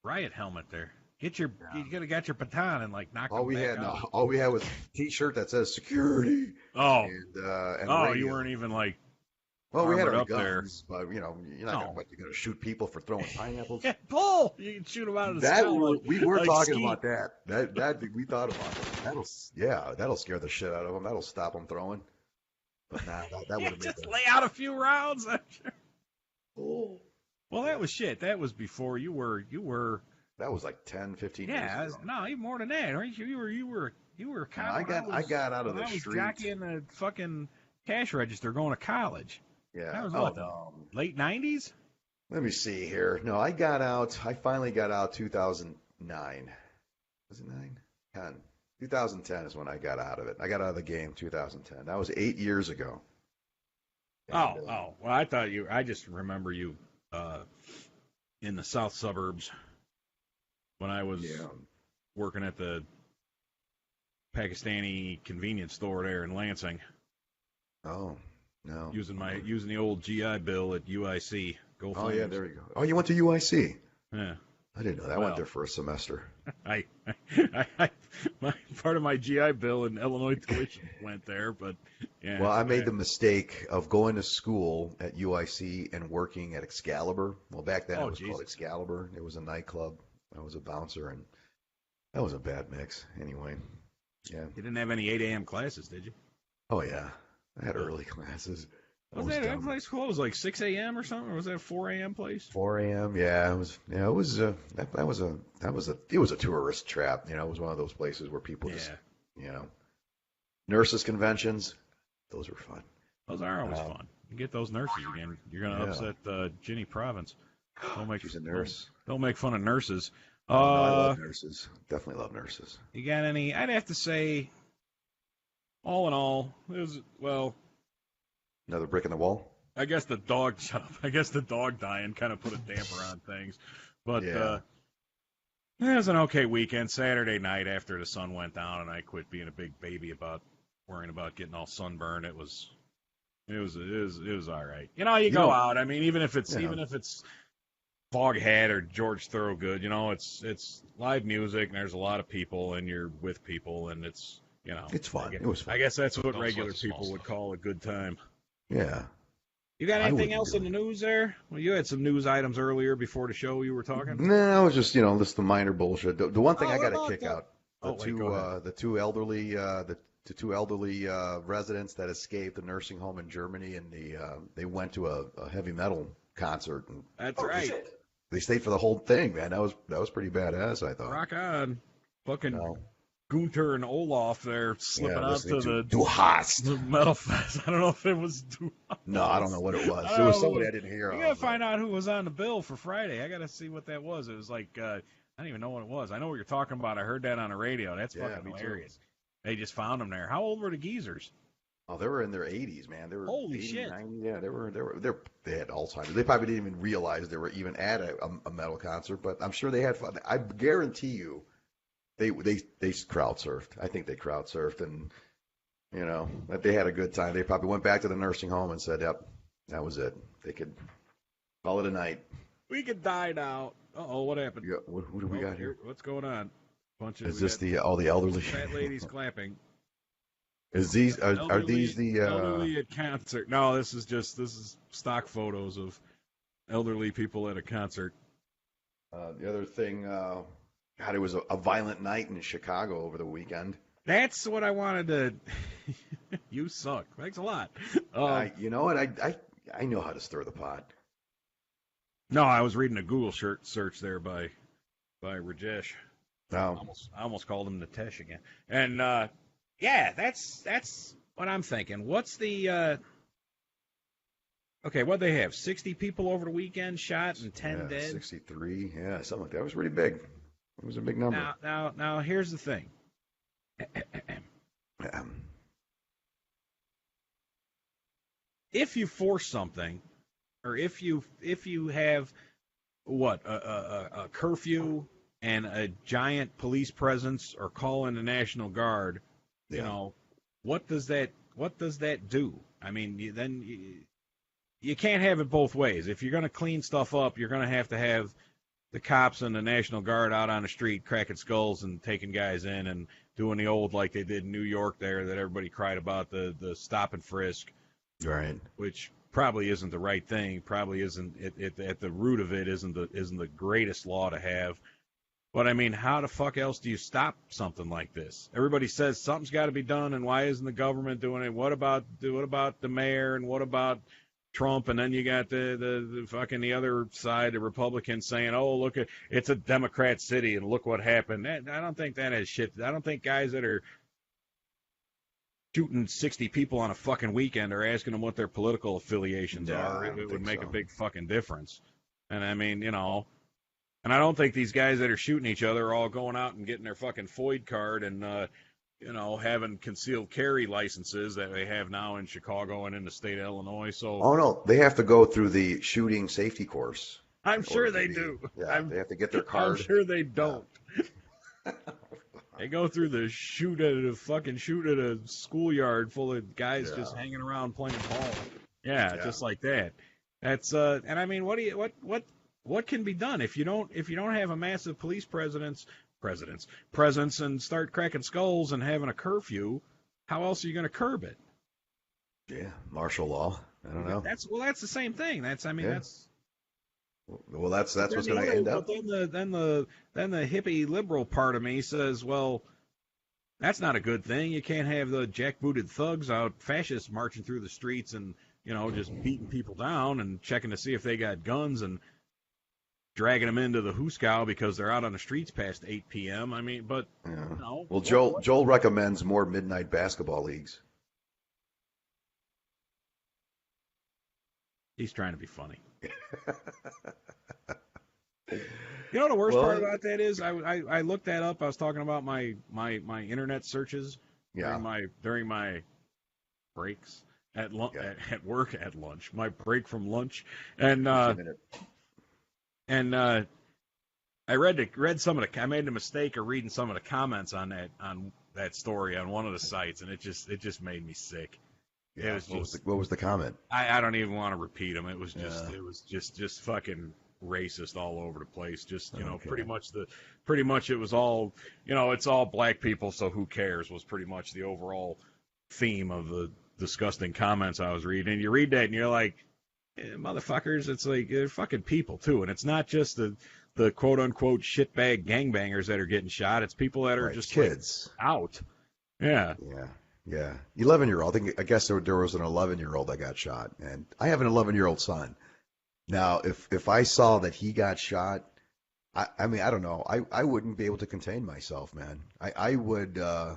riot helmet there. You could have got your baton and knock all them back out. No, all we had was a T-shirt that says security. Oh. And oh, radio. You weren't even Well, we had our up guns, there. But you're not going to shoot people for throwing pineapples. Yeah, pull! You can shoot them out of the sky. We were talking about that. That we thought about that. That'll scare the shit out of them. That'll stop them throwing. But nah, that would have just lay out a few rounds. Oh. Well, that was shit. That was before you were. That was like 10, 15 years ago. No, even more than that. Right? You were kind of. I got out of the street. I was jockeying the fucking cash register going to college. Yeah. That was late 90s? Let me see here. No, I finally got out 2009. Was it 9? 10. 2010 is when I got out of it. I got out of the game 2010. That was 8 years ago. And, well, I just remember you in the south suburbs when I was working at the Pakistani convenience store there in Lansing. Oh, no. Using the old GI Bill at UIC. Go Flames. Oh, yeah, there you go. Oh, you went to UIC? Yeah. I didn't know that. I went there for a semester. Part of my GI Bill in Illinois tuition went there, but yeah. Well, I made the mistake of going to school at UIC and working at Excalibur. Well, back then it was called Excalibur. It was a nightclub. I was a bouncer, and that was a bad mix. Anyway, yeah. You didn't have any 8 a.m. classes, did you? Oh yeah, I had early classes. Was that place closed like 6 a.m. or something, or was that a 4 a.m. place? 4 a.m. Yeah, it was. Yeah, it was. It was a tourist trap. It was one of those places where people just, nurses conventions. Those were fun. Those are always fun. You get those nurses again. You're gonna upset Ginny Province. She's a nurse. Don't make fun of nurses. No, I love nurses. Definitely love nurses. You got any? I'd have to say, all in all, it was another brick in the wall? I guess the dog dying kind of put a damper on things. But it was an okay weekend. Saturday night after the sun went down and I quit being a big baby about worrying about getting all sunburned, it was all right. You go out. I mean, even if it's Foghat or George Thorogood, it's live music and there's a lot of people and you're with people and it's it's fun. It was fun. I guess that's what regular people would call a good time. Yeah. You got anything else in the news there? Well, you had some news items earlier before the show you were talking. No, it was just just the minor bullshit. The one thing I got to kick out the two elderly residents that escaped the nursing home in Germany, and they went to a heavy metal concert. And that's right. They stayed for the whole thing, man. That was pretty badass, I thought. Rock on, fucking. Gunter and Olaf there slipping out to the Du Hast Metal Fest. I don't know if it was Du Hast. No, I don't know what it was. It was somebody I didn't hear of. You gotta find out who was on the bill for Friday. I gotta see what that was. It was I don't even know what it was. I know what you're talking about. I heard that on the radio. That's fucking hilarious. They just found them there. How old were the geezers? Oh, they were in their 80s, man. They were holy 80, shit. 90, yeah, they had Alzheimer's. They probably didn't even realize they were even at a metal concert, but I'm sure they had fun. I guarantee you. They crowd surfed. I think they crowd surfed, and that they had a good time. They probably went back to the nursing home and said, "Yep, that was it. They could call it a night." We could die now. Uh-oh, what happened? Who do we got here? What's going on? Is this all the elderly? Fat ladies clapping. Is these are these the elderly at concert? No, this is stock photos of elderly people at a concert. the other thing? God, it was a violent night in Chicago over the weekend. That's what I wanted to. You suck. Thanks a lot. You know what? I know how to stir the pot. No, I was reading a Google search there by Rajesh. No. I almost called him Nitesh again. And yeah, that's what I'm thinking. What's the okay? What they have? 60 people over the weekend shot and 10 dead. 63. Yeah, something like that. It was pretty big. It was a big number. Now here's the thing. If you force something, or if you have a curfew and a giant police presence, or call in the National Guard, you know, what does that do? I mean, you can't have it both ways. If you're going to clean stuff up, you're going to have the cops and the National Guard out on the street cracking skulls and taking guys in and doing the old, like they did in New York there, that everybody cried about, the stop and frisk. Right. Which probably isn't the right thing. Probably isn't. At the root of it isn't the greatest law to have. But I mean, how the fuck else do you stop something like this? Everybody says something's got to be done, and why isn't the government doing it? What about the mayor, and what about Trump? And then you got the fucking the other side, the Republicans, saying, "Oh, look, it's a Democrat city, and look what happened." I don't think that has shit. I don't think guys that are shooting 60 people on a fucking weekend are asking them what their political affiliations are. It would make a big fucking difference. And I mean, you know, and I don't think these guys that are shooting each other are all going out and getting their fucking FOID card and, you know, having concealed carry licenses that they have now in Chicago and in the state of Illinois. So, oh no, they have to go through the shooting safety course. I'm sure they do. Yeah, they have to get their card. I'm sure they don't. Yeah. They go through the shoot at a schoolyard full of guys just hanging around playing ball. Yeah, just like that. That's and I mean, what can be done if you don't have a massive police presence and start cracking skulls and having a curfew? How else are you going to curb it? Yeah, martial law. I don't know. That's the same thing. That's Well, that's what's going to end up. But then the hippie liberal part of me says, well, that's not a good thing. You can't have the jackbooted thugs out, fascists marching through the streets and, you know, just beating people down and checking to see if they got guns and dragging them into the hooskow because they're out on the streets past 8 p.m. I mean, but you know, well, Joel recommends more midnight basketball leagues. He's trying to be funny. You know the worst part about that is I looked that up. I was talking about my internet searches during my breaks at work at lunch. My break from lunch, and I read some of I made the mistake of reading some of the comments on that story on one of the sites, and it just made me sick. Yeah, what was the comment? I don't even want to repeat them. It was just fucking racist all over the place. Just, you know, pretty much it was all, you know, it's all black people, so who cares, was pretty much the overall theme of the disgusting comments I was reading. And you read that and you're like, motherfuckers, it's like they're fucking people too. And it's not just the quote unquote shitbag gangbangers that are getting shot. It's people that are just kids out. Yeah. Yeah. 11-year-old. I guess there was an 11-year-old that got shot, and I have an 11-year-old son. Now, if I saw that he got shot, I mean, I don't know. I wouldn't be able to contain myself, man. I would. I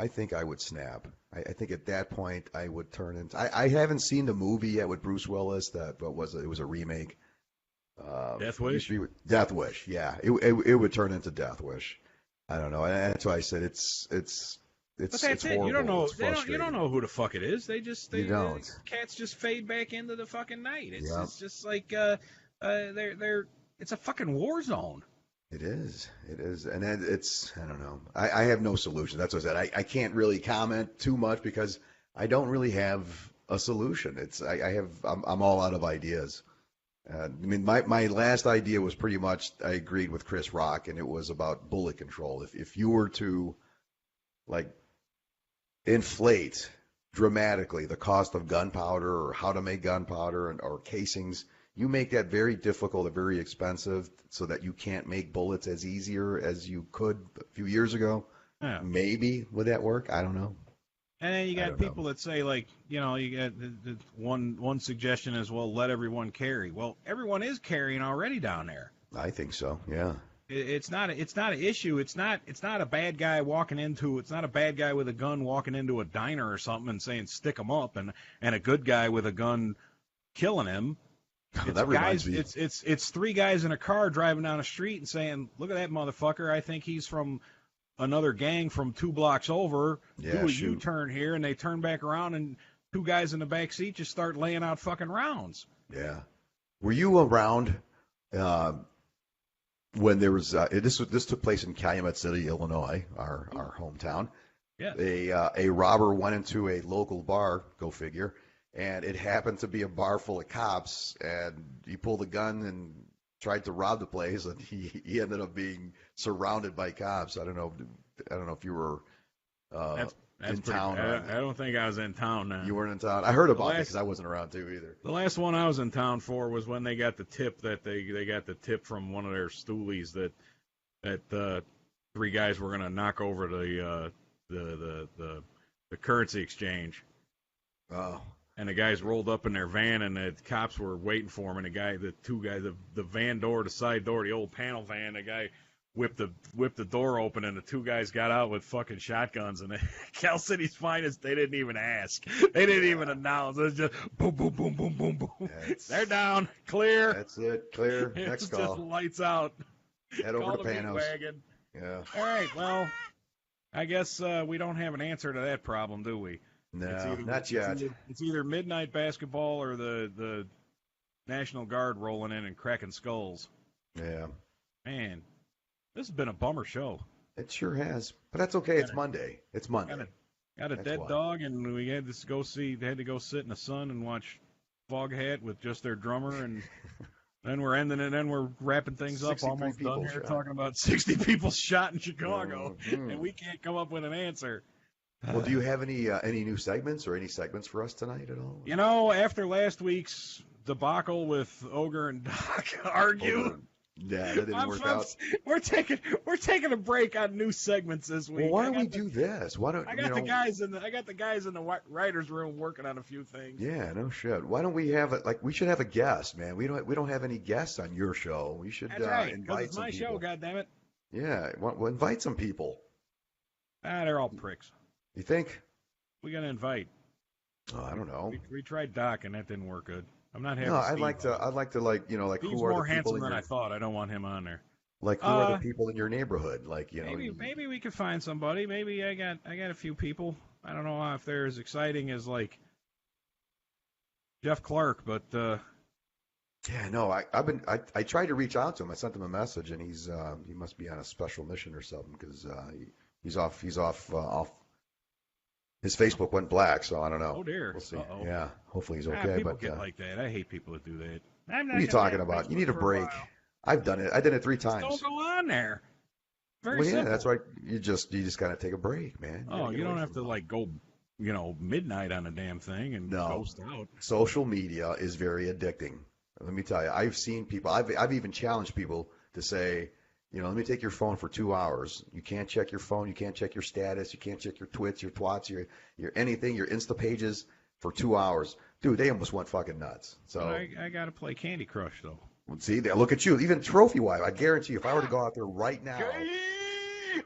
think I would snap. I think at that point I would turn into. I haven't seen the movie yet with Bruce Willis. It was a remake. Death Wish. Death Wish. Yeah, it would turn into Death Wish. I don't know. And that's why I said it's horrible. You don't know. It's You don't know who the fuck it is. You don't. Cats just fade back into the fucking night. It's just like it's a fucking war zone. It is, and it's. I don't know. I have no solution. That's what I said. I can't really comment too much because I don't really have a solution. I'm all out of ideas. I mean, my last idea was pretty much I agreed with Chris Rock, and it was about bullet control. If you were to like inflate dramatically the cost of gunpowder or how to make gunpowder or casings, you make that very difficult and very expensive so that you can't make bullets as easier as you could a few years ago. Yeah. Maybe would that work? I don't know. And then you I got don't know. people that say, like, you know, you got the one suggestion is, well, let everyone carry. Well, everyone is carrying already down there. I think so. Yeah. It's not an issue. It's not a bad guy walking into. It's not a bad guy with a gun walking into a diner or something and saying stick him up, and a good guy with a gun killing him. It's That reminds me. It's three guys in a car driving down a street and saying, look at that motherfucker. I think he's from another gang from 2 blocks over. Yeah, Do a shoot. U-turn here, and they turn back around, and two guys in the back seat just start laying out fucking rounds. Yeah. Were you around when there was this took place in Calumet City, Illinois, our hometown? Yeah. A robber went into a local bar, go figure, and it happened to be a bar full of cops, and he pulled a gun and tried to rob the place, and he ended up being surrounded by cops. I don't know if you were That's in pretty, town. I don't think I was in town now. You weren't in town. I heard about it last- because I wasn't around too either. The last one I was in town for was when they got the tip that they got the tip from one of their stoolies that three guys were going to knock over the currency exchange. Oh. And the guys rolled up in their van, and the cops were waiting for them. And the van door, the side door, the old panel van, the guy whipped the door open, and the two guys got out with fucking shotguns. And Cal City's finest, they didn't even ask, they didn't even announce. It was just boom, boom, boom, boom, boom, boom. They're down, clear. That's it, clear. It's Next just call. lights out. Head over Call to the meat Panos. wagon. Yeah. All right, well, I guess we don't have an answer to that problem, do we? No, not yet. It's either midnight basketball or the National Guard rolling in and cracking skulls. Yeah. Man, this has been a bummer show. It sure has. But that's okay. It's Monday. It's Monday. Got a That's dead why. dog, and we had to go sit in the sun and watch Foghat with just their drummer, and then we're ending it, and we're wrapping things up 63 almost done people here, shot. talking about 60 people shot in Chicago, Mhm. and we can't come up with an answer. Well, do you have any new segments or any segments for us tonight at all? You know, after last week's debacle with Ogre and Doc argue, Yeah, that didn't work out. we're taking a break on new segments this week. Well, why don't we do this? Why don't I got the guys in the writers' room working on a few things. Yeah, no shit. Why don't we have it? Like, we should have a guest, man. We don't have any guests on your show. We should That's right, 'cause invite it's some my people. show. goddammit. Yeah, well, invite some people. They're all pricks. You think? We gotta invite. Oh, I don't know. We tried Doc, and that didn't work good. I'm not having. No, Steve I'd like to Steve's who are more the people handsome in than your, I thought. I don't want him on there. like who are the people in your neighborhood? Like, you know, Maybe we could find somebody. Maybe I got a few people. I don't know if they're as exciting as like Jeff Clark, but Yeah, no, I tried to reach out to him. I sent him a message, and he must be on a special mission or something because he's off his Facebook went black, so I don't know. oh dear. We'll see. Uh-oh. Yeah, hopefully he's okay. People But get like that. I hate people that do that. what are you talking about? You need a break. I've done it. I did it 3 times. Don't go on there. Very Well, yeah, simple. that's right. You just gotta take a break, man. Oh, gotta you get don't away have to from it. like go, midnight on a damn thing and No. ghost out. Social media is very addicting. Let me tell you, I've seen people. I've even challenged people to say, let me take your phone for 2 hours. You can't check your phone. You can't check your status. You can't check your twits, your twats, your anything, your Insta pages for 2 hours. Dude, they almost went fucking nuts. So I got to play Candy Crush though. see, look at you. Even trophy wife. I guarantee you, if I were to go out there right now,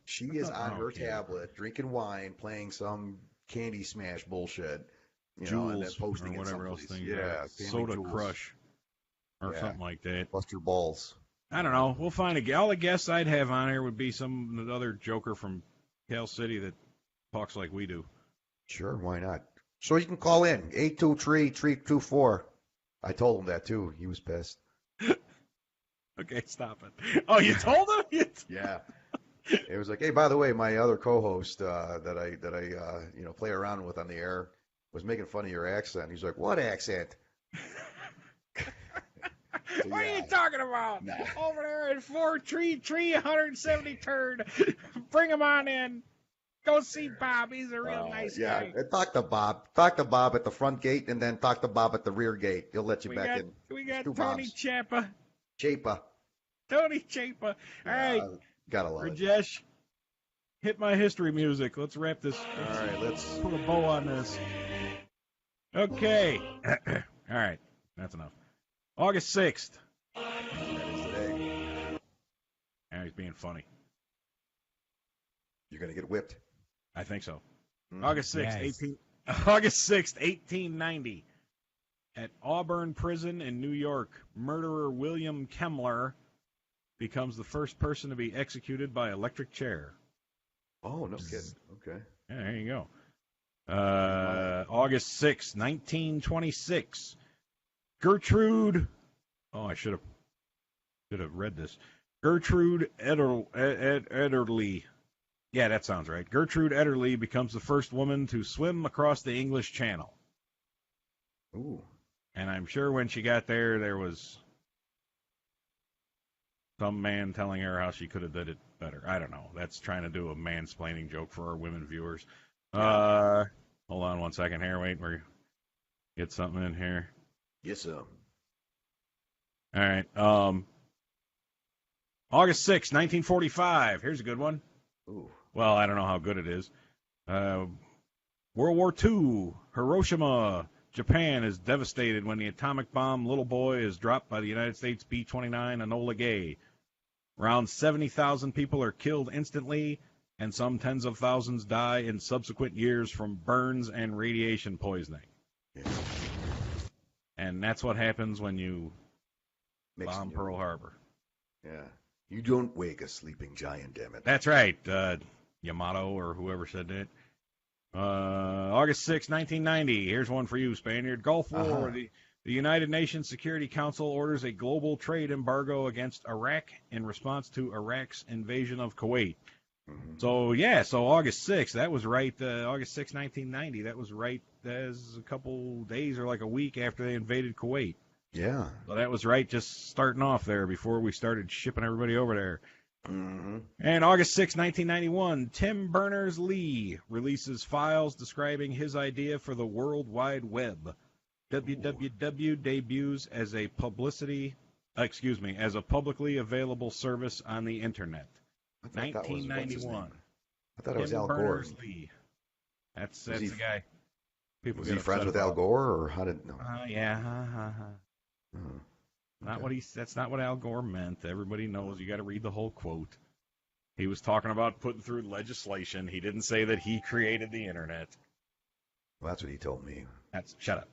she is on her Okay. tablet drinking wine, playing some Candy Smash bullshit. And then Jewels posting or it whatever else someplace. things are. Yeah, Soda Jewels. Crush or Yeah. something like that. Bust your balls. I don't know. We'll find all the guests I'd have on here would be some other joker from Cal City that talks like we do. Sure, why not? So you can call in 823-324. I told him that too. He was pissed. Okay, stop it. Oh, you told him? Yeah. It was like, hey, by the way, my other co-host that I play around with on the air was making fun of your accent. He's like, what accent? So, What are yeah. you talking about? Nah. Over there at 173rd. Bring him on in. Go see Bob. He's a real nice Yeah, guy. and talk to Bob. Talk to Bob at the front gate, and then talk to Bob at the rear gate. He'll let you back in. We There's got two Tony Bobs. Chapa. Chapa. Tony Chapa. All right, Gotta love it. Rajesh, hit my history music. Let's wrap this. All right, let's. Put a bow on this. Okay. All right, that's enough. August 6th. That is today. Now he's being funny. You're gonna get whipped. I think so. Mhm. August 6th, Yes. August 6th, 1890. At Auburn Prison in New York, murderer William Kemmler becomes the first person to be executed by electric chair. Oh, no kidding. Okay. Yeah, there you go. August 6th, 1926. Gertrude. Oh, I should have read this. Gertrude Ederle. Yeah, that sounds right. Gertrude Ederle becomes the first woman to swim across the English Channel. Ooh. And I'm sure when she got there was some man telling her how she could have did it better. I don't know. That's trying to do a mansplaining joke for our women viewers. Hold on one second here. Wait, we get something in here. Yes, sir. All right. August 6th, 1945. Here's a good one. Ooh. Well, I don't know how good it is. World War II. Hiroshima, Japan is devastated when the atomic bomb Little Boy is dropped by the United States B-29 Enola Gay. Around 70,000 people are killed instantly, and some tens of thousands die in subsequent years from burns and radiation poisoning. Yeah. And that's what happens when you Makes bomb you- Pearl Harbor. Yeah. You don't wake a sleeping giant, damn it. That's right, Yamato or whoever said that. August 6, 1990. Here's one for you, Spaniard. Gulf War. Uh-huh. The United Nations Security Council orders a global trade embargo against Iraq in response to Iraq's invasion of Kuwait. Mhm. So August 6th, that was right, August 6, 1990, that was right as a couple days or like a week after they invaded Kuwait. Yeah. So that was right just starting off there before we started shipping everybody over there. Mm-hmm. And August 6, 1991, Tim Berners-Lee releases files describing his idea for the World Wide Web. www debuts as a publicly available service on the internet. I thought that was, what's his 1991. name? I thought it was Tim Al Gore. Berners-Lee. That's he- the guy. People Was get he friends upset with Al about. Gore, or how did? No. Yeah. Oh. Not Okay. what that's not what Al Gore meant. Everybody knows you got to read the whole quote. He was talking about putting through legislation. He didn't say that he created the internet. Well, that's what he told me. Shut up.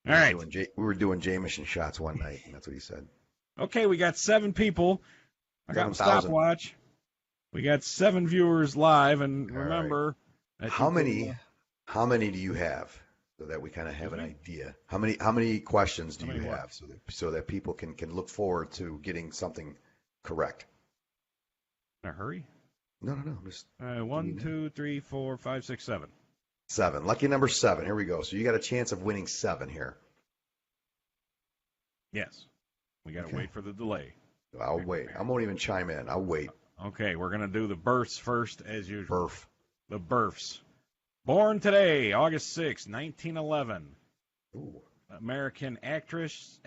We All were right. doing we were doing Jameson shots one night, and that's what he said. Okay, we got 7 people. I got my 7,000. stopwatch. We got 7 viewers live, and All remember, that How you How many do you have, so that we kind of have an idea? How many questions do How you many what? have, so that people can look forward to getting something correct? in a hurry? No. Just 1, 2, 3, 4, 5, 6, 7. 7. Lucky number 7. Here we go. So you got a chance of winning 7 here. Yes. We got to Okay. wait for the delay. I'll wait. I won't even chime in. I'll wait. Okay, we're going to do the births first, as usual. Burf. The births. Born today, August 6, 1911. Ooh. American actress,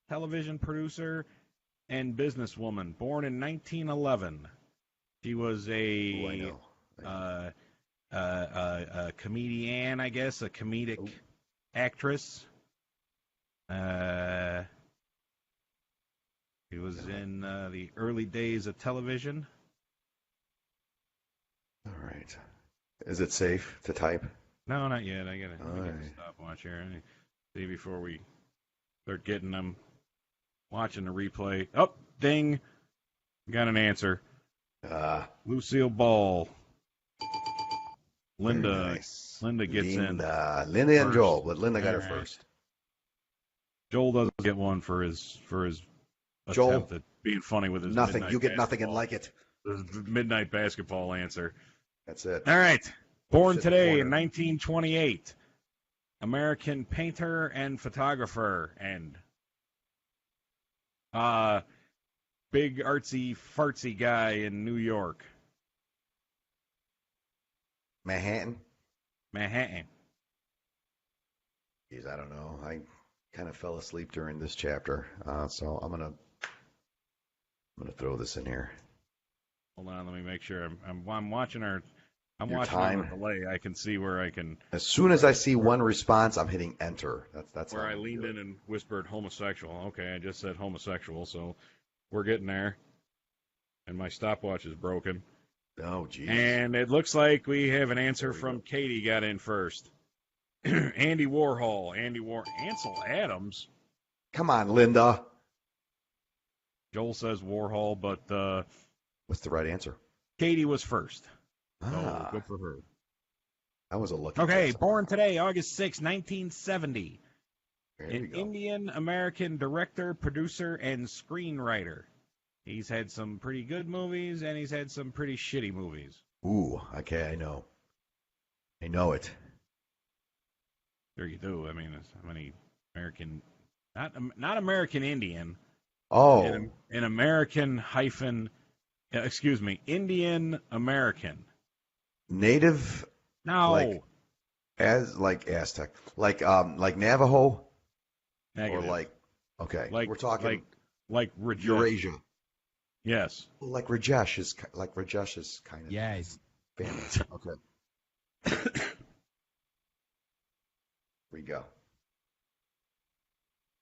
television producer, and businesswoman. Born in 1911. She was Ooh, I a know. comedian, I guess, a comedic Ooh. actress. She was in the early days of television. All right. Is it safe to type? No, not yet. I gotta All get a right. stopwatch here. Let me see before we start getting them. Watching the replay. Oh, ding! Got an answer. Lucille Ball. Linda. Very nice. Linda gets in. Linda and first. Joel, but Linda got her All right. first. Joel doesn't get one for his Joel, attempt at being funny with his Nothing. midnight You get nothing and basketball- like it. his midnight basketball answer. That's it. All right. Born Sit in the today corner. in 1928. American painter and photographer and Big artsy fartsy guy in New York. Manhattan. Manhattan. Geez, I don't know. I kind of fell asleep during this chapter, so I'm gonna throw this in here. Hold on, let me make sure. I'm watching our. I'm Your watching time. on the delay. I can see where I can. As soon as I see one response, I'm hitting enter. That's Where how I I'm leaned doing in and whispered homosexual. Okay, I just said homosexual, so we're getting there. And my stopwatch is broken. it. Oh, geez. And it looks like we have an answer There we from go. Katie. Got in first. Andy Warhol. Ansel Adams. Come on, Linda. Joel says Warhol, but What's the right answer? Katie was first. So Ah, good for her. that was a lucky Okay, guess. born today, August 6, 1970. There we An go. Indian-American director, producer, and screenwriter. He's had some pretty good movies, and he's had some pretty shitty movies. Ooh, okay, I know. I know it. There you do. I mean, how many American... Not American Indian. Oh, An American hyphen... excuse me, Indian American. native No. like Aztec, like Navajo, Negative. or okay, Like we're talking like Rajesh. Eurasia. Yes. Like Rajesh's kind of Yes. family. Okay. Here we go.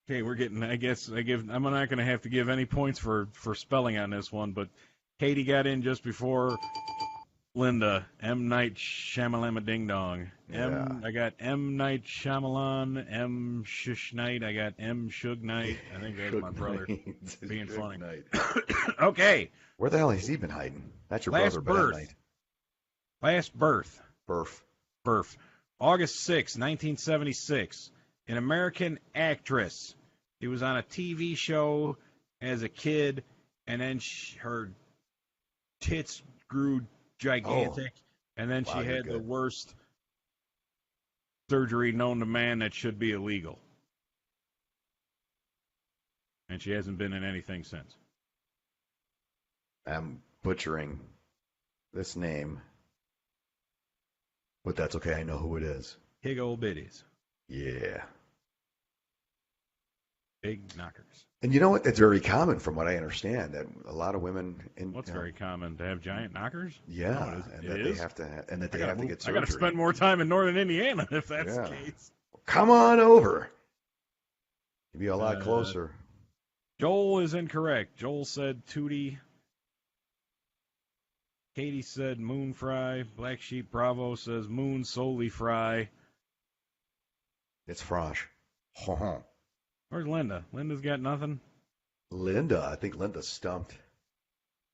Okay, we're getting. I'm not going to have to give any points for spelling on this one, but Katie got in just before Linda. M Night Shyamalama Ding Dong. Yeah. I got M Night Shyamalan. M Shush Night. I got M Shug Night. I think that's my brother being funny. Okay. Where the hell has he been hiding? That's your Last brother, but at birth. night. Last birth. Birth. August 6, 1976. An American actress. She was on a TV show as a kid, and then her tits grew gigantic, and then Wow, she you're had the good. worst surgery known to man that should be illegal. And she hasn't been in anything since. I'm butchering this name, but that's okay. I know who it is. Big old bitties. Yeah. Big knockers. And you know what? It's very common, from what I understand, that a lot of women What's very common? To have giant knockers? Yeah, No, and it that is? they have to, and that they have to get I surgery. got to spend more time in northern Indiana if that's Yeah. the case. Come on over. You'd be a lot closer. Joel is incorrect. Joel said Tootie. Katie said Moon Fry. Black Sheep Bravo says Moon Solely Fry. It's Frosh. Where's Linda? Linda's got nothing. Linda, I think Linda's stumped.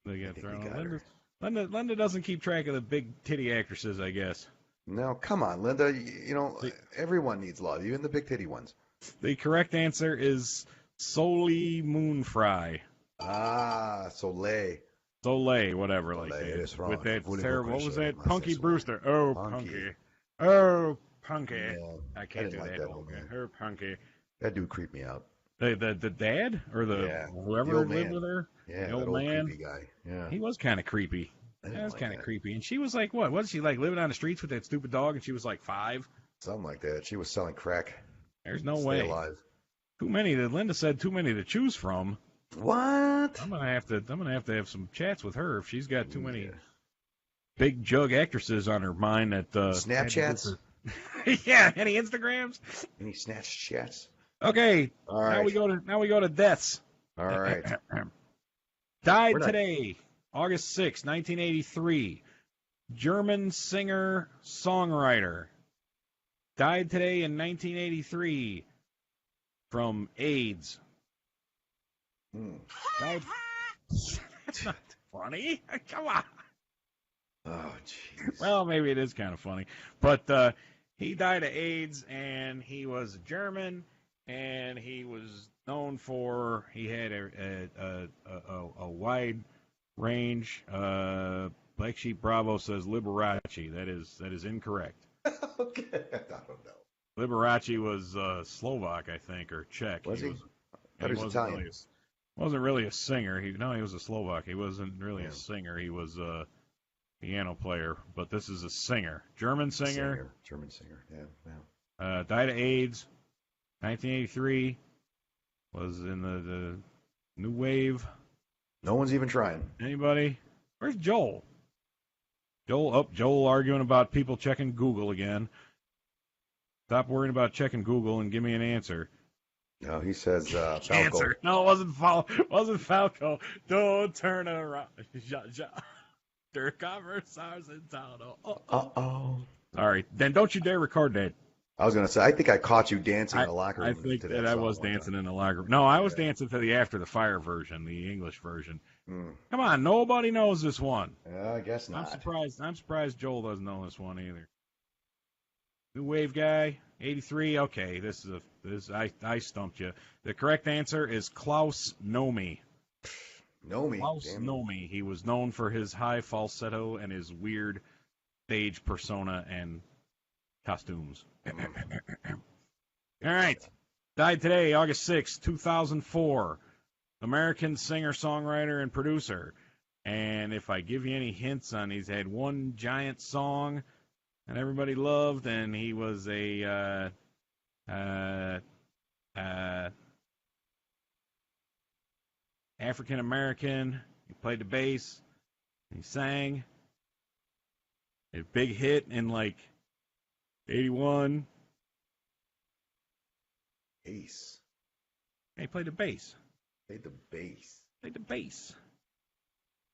They I got think we thrown. got her. Linda doesn't keep track of the big titty actresses, I guess. No, come on, Linda. You know, everyone needs love, even the big titty ones. The correct answer is Solely Moon Fry. Ah, Soleil. Soleil, whatever, like Soleil, that. it is wrong. With that Voulez-vous terrible, what was coucher that? avec Punky moi, Brewster. Oh, Punky. Oh, Punky. Yeah, I can't didn't do like that. that old Okay. man. Oh, Punky. That dude creeped me out. The dad or Yeah, whoever the old lived man. with her? Yeah, The old that old man? creepy guy. Yeah. He was kind of creepy. I didn't That was like kind of that. creepy. And she was like, what? Wasn't she like living on the streets with that stupid dog? And she was like 5. Something like that. She was selling crack. There's no Stay way. alive. Too many. Linda said too many to choose from. What? I'm gonna have to have some chats with her if she's got too many Yeah. big jug actresses on her mind that Snapchats? Yeah, any Instagrams? Any snatch chats? Okay. All right. Now we go to deaths. All right. Died We're not- today, August 6, 1983. German singer songwriter. Died today in 1983 from AIDS. Died. That's not funny. Come on. Oh, jeez. Well, maybe it is kind of funny, but he died of AIDS, and he was German, and he was known for he had a wide range. Black Sheep Bravo says Liberace. That is incorrect. Okay. I don't know. Liberace was Slovak, I think, or Czech. Was he? I thought he was wasn't Italian. really Wasn't really a singer. He was a Slovak. He wasn't really Yeah. a singer. He was a piano player. But this is a singer, German singer. German singer. Yeah. Died of AIDS, 1983. Was in the new wave. No one's even trying. Anybody? Where's Joel? Joel arguing about people checking Google again. Stop worrying about checking Google and give me an answer. No, he says Falco. Answer. No, it wasn't Falco. Don't turn around. Their conversations in town. Uh-oh. All right, then don't you dare record that. I was going to say, I think I caught you dancing in the locker room. I think to that that I song was one dancing time. in the locker room. No, I was dancing to the After the Fire version, the English version. Mm. Come on, nobody knows this one. I guess I'm not. surprised Joel doesn't know this one either. New Wave guy, 83. Okay, I stumped you. The correct answer is Klaus Nomi. Know me. Klaus Damn. Nomi. He was known for his high falsetto and his weird stage persona and costumes. All right. Died today, August 6, 2004. American singer, songwriter, and producer. And if I give you any hints on, he's had one giant song and everybody loved, and he was a African American. He played the bass. He sang. A big hit in like 81. Ace. He played the bass. Played the bass. Played the bass.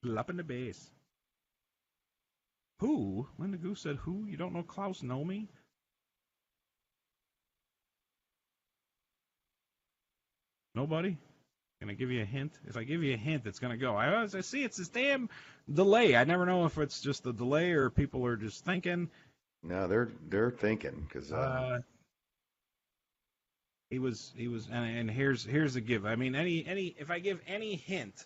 Flopping the bass. Who? Linda Goose said who? You don't know Klaus Nomi? Nobody? Can I give you a hint? If I give you a hint, it's going to go. I see it's this damn delay. I never know if it's just a delay or people are just thinking. No, they're thinking because He was, and here's the give. I mean, if I give any hint,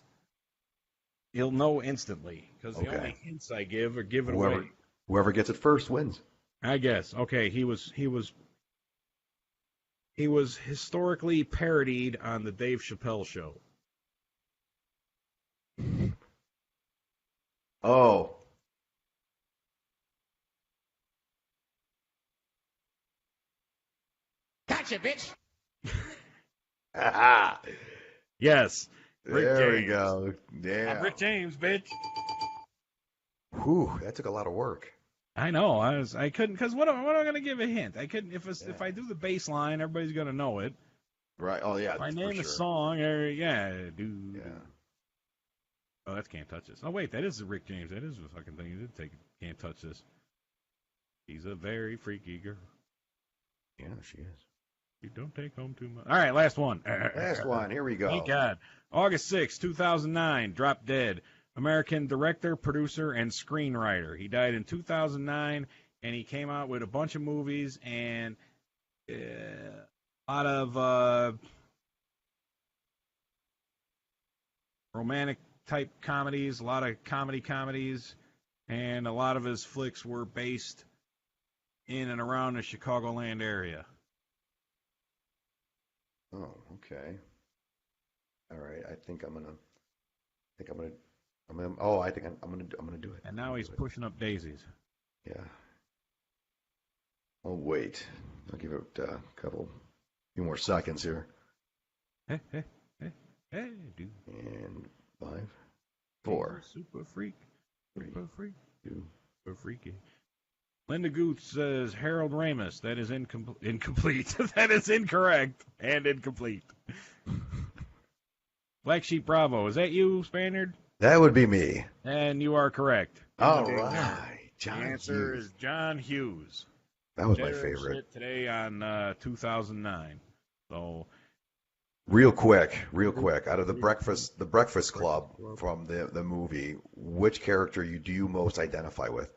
you'll know instantly because the Okay. only hints I give are given away. whoever gets it first wins. I guess. Okay, he was historically parodied on the Dave Chappelle show. Oh, Gotcha, bitch. Yes, Rick there we James. go. Yeah. I'm Rick James, bitch. Whew, that took a lot of work. I know. I couldn't because what am I going to give a hint? I couldn't if I do the bass line, everybody's going to know it. Right. Oh yeah. If I for name sure. a song, dude. Yeah. Oh, that's Can't Touch This. Oh wait, that is Rick James. That is a fucking thing. You did take Can't Touch This. She's a very freaky girl. Yeah, she is. You don't take home too much. All right, last one. Last one. Here we go. Thank God. August 6, 2009, dropped dead. American director, producer, and screenwriter. He died in 2009, and he came out with a bunch of movies and a lot of romantic-type comedies, a lot of comedies, and a lot of his flicks were based in and around the Chicagoland area. Oh, okay. All right. I think I'm gonna do it. And now he's pushing up daisies. Yeah. Oh wait. I'll give it a few more seconds here. Hey, dude. And 5, 4, Super freak. 3, Super freak. 2. Super freaky. Linda Gooch says Harold Ramis. That is incomplete. That is incorrect and incomplete. Black Sheep Bravo. Is that you, Spaniard? That would be me. And you are correct. All The right. John answer Hughes. is John Hughes. That was my Better favorite. shit today on 2009. So Real quick, out of the Breakfast Club from the movie, which character do you most identify with?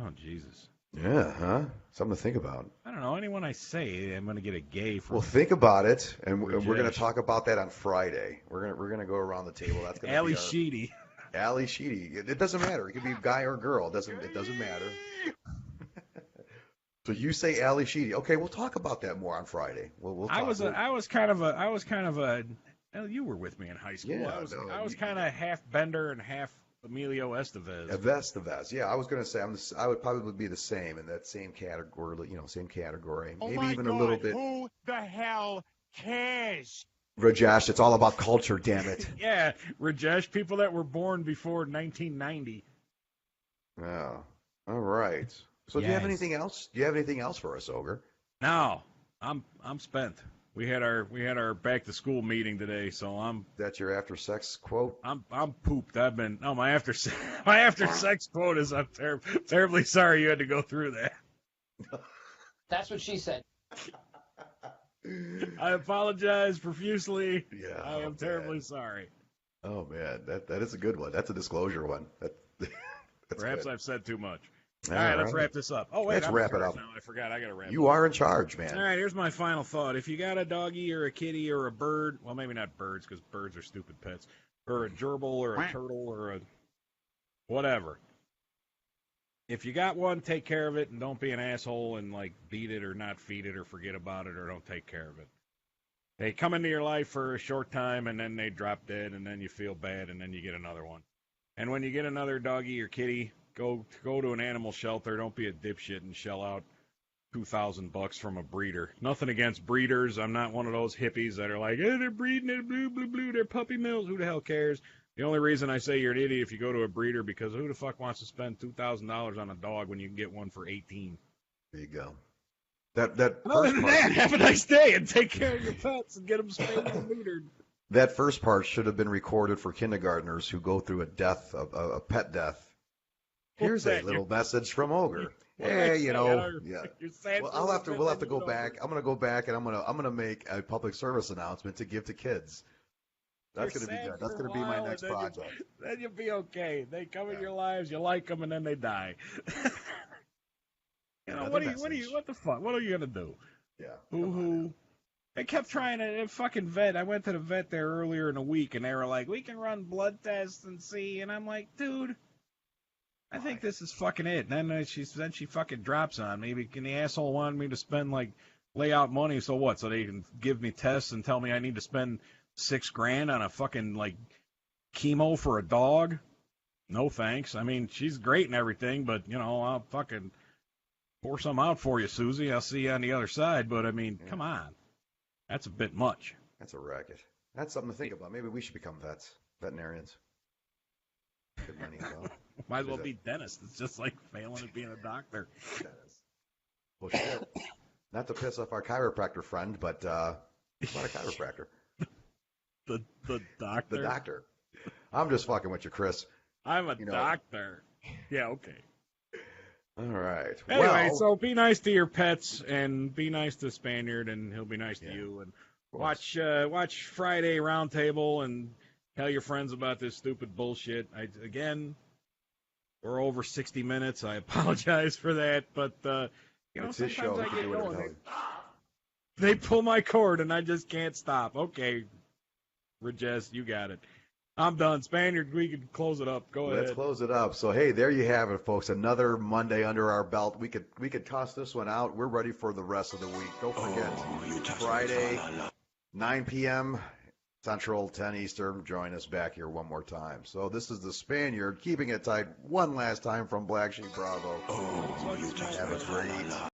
oh Jesus. Yeah, huh? Something to think about. I don't know. Anyone I say, I'm going to get a gay from. Well, think about it, and we're going to Rajesh. talk about that on Friday. We're gonna go around the table. That's going to Ali be Sheedy. Ali Sheedy. It doesn't matter. It could be guy or girl. It doesn't matter. So you say Ali Sheedy. Okay, we'll talk about that more on Friday. We'll talk. I was kind of a. Well, you were with me in high school. Yeah, I was kind of half Bender and half Emilio Estevez. Estevez. Yeah, I was going to say I would probably be the same in that same category. Same category. Maybe even a little bit. Who the hell cares? Rajesh, it's all about culture, damn it. Yeah, Rajesh, people that were born before 1990. Yeah. All right. So do you have Yes. anything else? Do you have anything else for us, Ogre? No, I'm spent. We had our back to school meeting today, so That's your after sex quote? I'm pooped. My after sex quote is I'm terribly sorry you had to go through that. That's what she said. I apologize profusely. Yeah. I am terribly sorry. Oh man, that is a good one. That's a disclosure one. That's Perhaps good. I've said too much. All right, let's wrap this up. Oh wait, Let's I'm wrap in it charge up. now. I forgot. I gotta wrap. You are in charge, man. All right, here's my final thought. If you got a doggy or a kitty or a bird, well, maybe not birds because birds are stupid pets, or a gerbil or a turtle or a whatever. If you got one, take care of it and don't be an asshole and like beat it or not feed it or forget about it or don't take care of it. They come into your life for a short time and then they drop dead and then you feel bad and then you get another one. And when you get another doggy or kitty, go to an animal shelter. Don't be a dipshit and shell out $2,000 from a breeder. Nothing against breeders. I'm not one of those hippies that are like, hey, they're breeding it, blue, blue, blue. They're puppy mills. Who the hell cares? The only reason I say you're an idiot if you go to a breeder because who the fuck wants to spend $2,000 on a dog when you can get one for $18? There you go. That Other first than part, that, have a nice day and take care of your pets and get them spayed and neutered. that first part should have been recorded for kindergartners who go through a pet death. Here's a little message from Ogre. Hey, yeah. Well, we'll have to go back. I'm gonna go back and I'm gonna make a public service announcement to give to kids. That's gonna be good. That's gonna be my next project. Then you'll be okay. They come in your lives, you like them, and then they die. What the fuck? What are you gonna do? Yeah. Who? They kept trying to fucking vet. I went to the vet there earlier in the week, and they were like, "We can run blood tests and see." And I'm like, "Dude, I think this is fucking it." And then she fucking drops on me. And the asshole wanted me to spend lay out money. So what? So they can give me tests and tell me I need to spend $6,000 on a fucking chemo for a dog? No thanks. I mean, she's great and everything, but I'll fucking pour some out for you, Susie. I'll see you on the other side. But I mean, come on, that's a bit much. That's a racket. That's something to think about. Maybe we should become veterinarians. Good money, though. Might as well be dentist. It's just like failing at being a doctor. Well, shit. Not to piss off our chiropractor friend, but he's not a chiropractor. The doctor. The doctor. I'm just fucking with you, Chris. I'm a doctor. Yeah, okay. All right. Anyway, so be nice to your pets and be nice to Spaniard, and he'll be nice to you. And watch Friday Roundtable and tell your friends about this stupid bullshit. Again, we're over 60 minutes. I apologize for that, but it's his show. sometimes I get do whatever going. They pull my cord, and I just can't stop. Okay, Rajesh, you got it. I'm done. Spaniard, we can close it up. Go ahead. Let's close it up. So, hey, there you have it, folks. Another Monday under our belt. We could toss this one out. We're ready for the rest of the week. Don't forget, Friday, 9 p.m. Central, 10 Eastern. Join us back here one more time. So this is the Spaniard keeping it tight one last time from BlackSheep Bravo. Have a great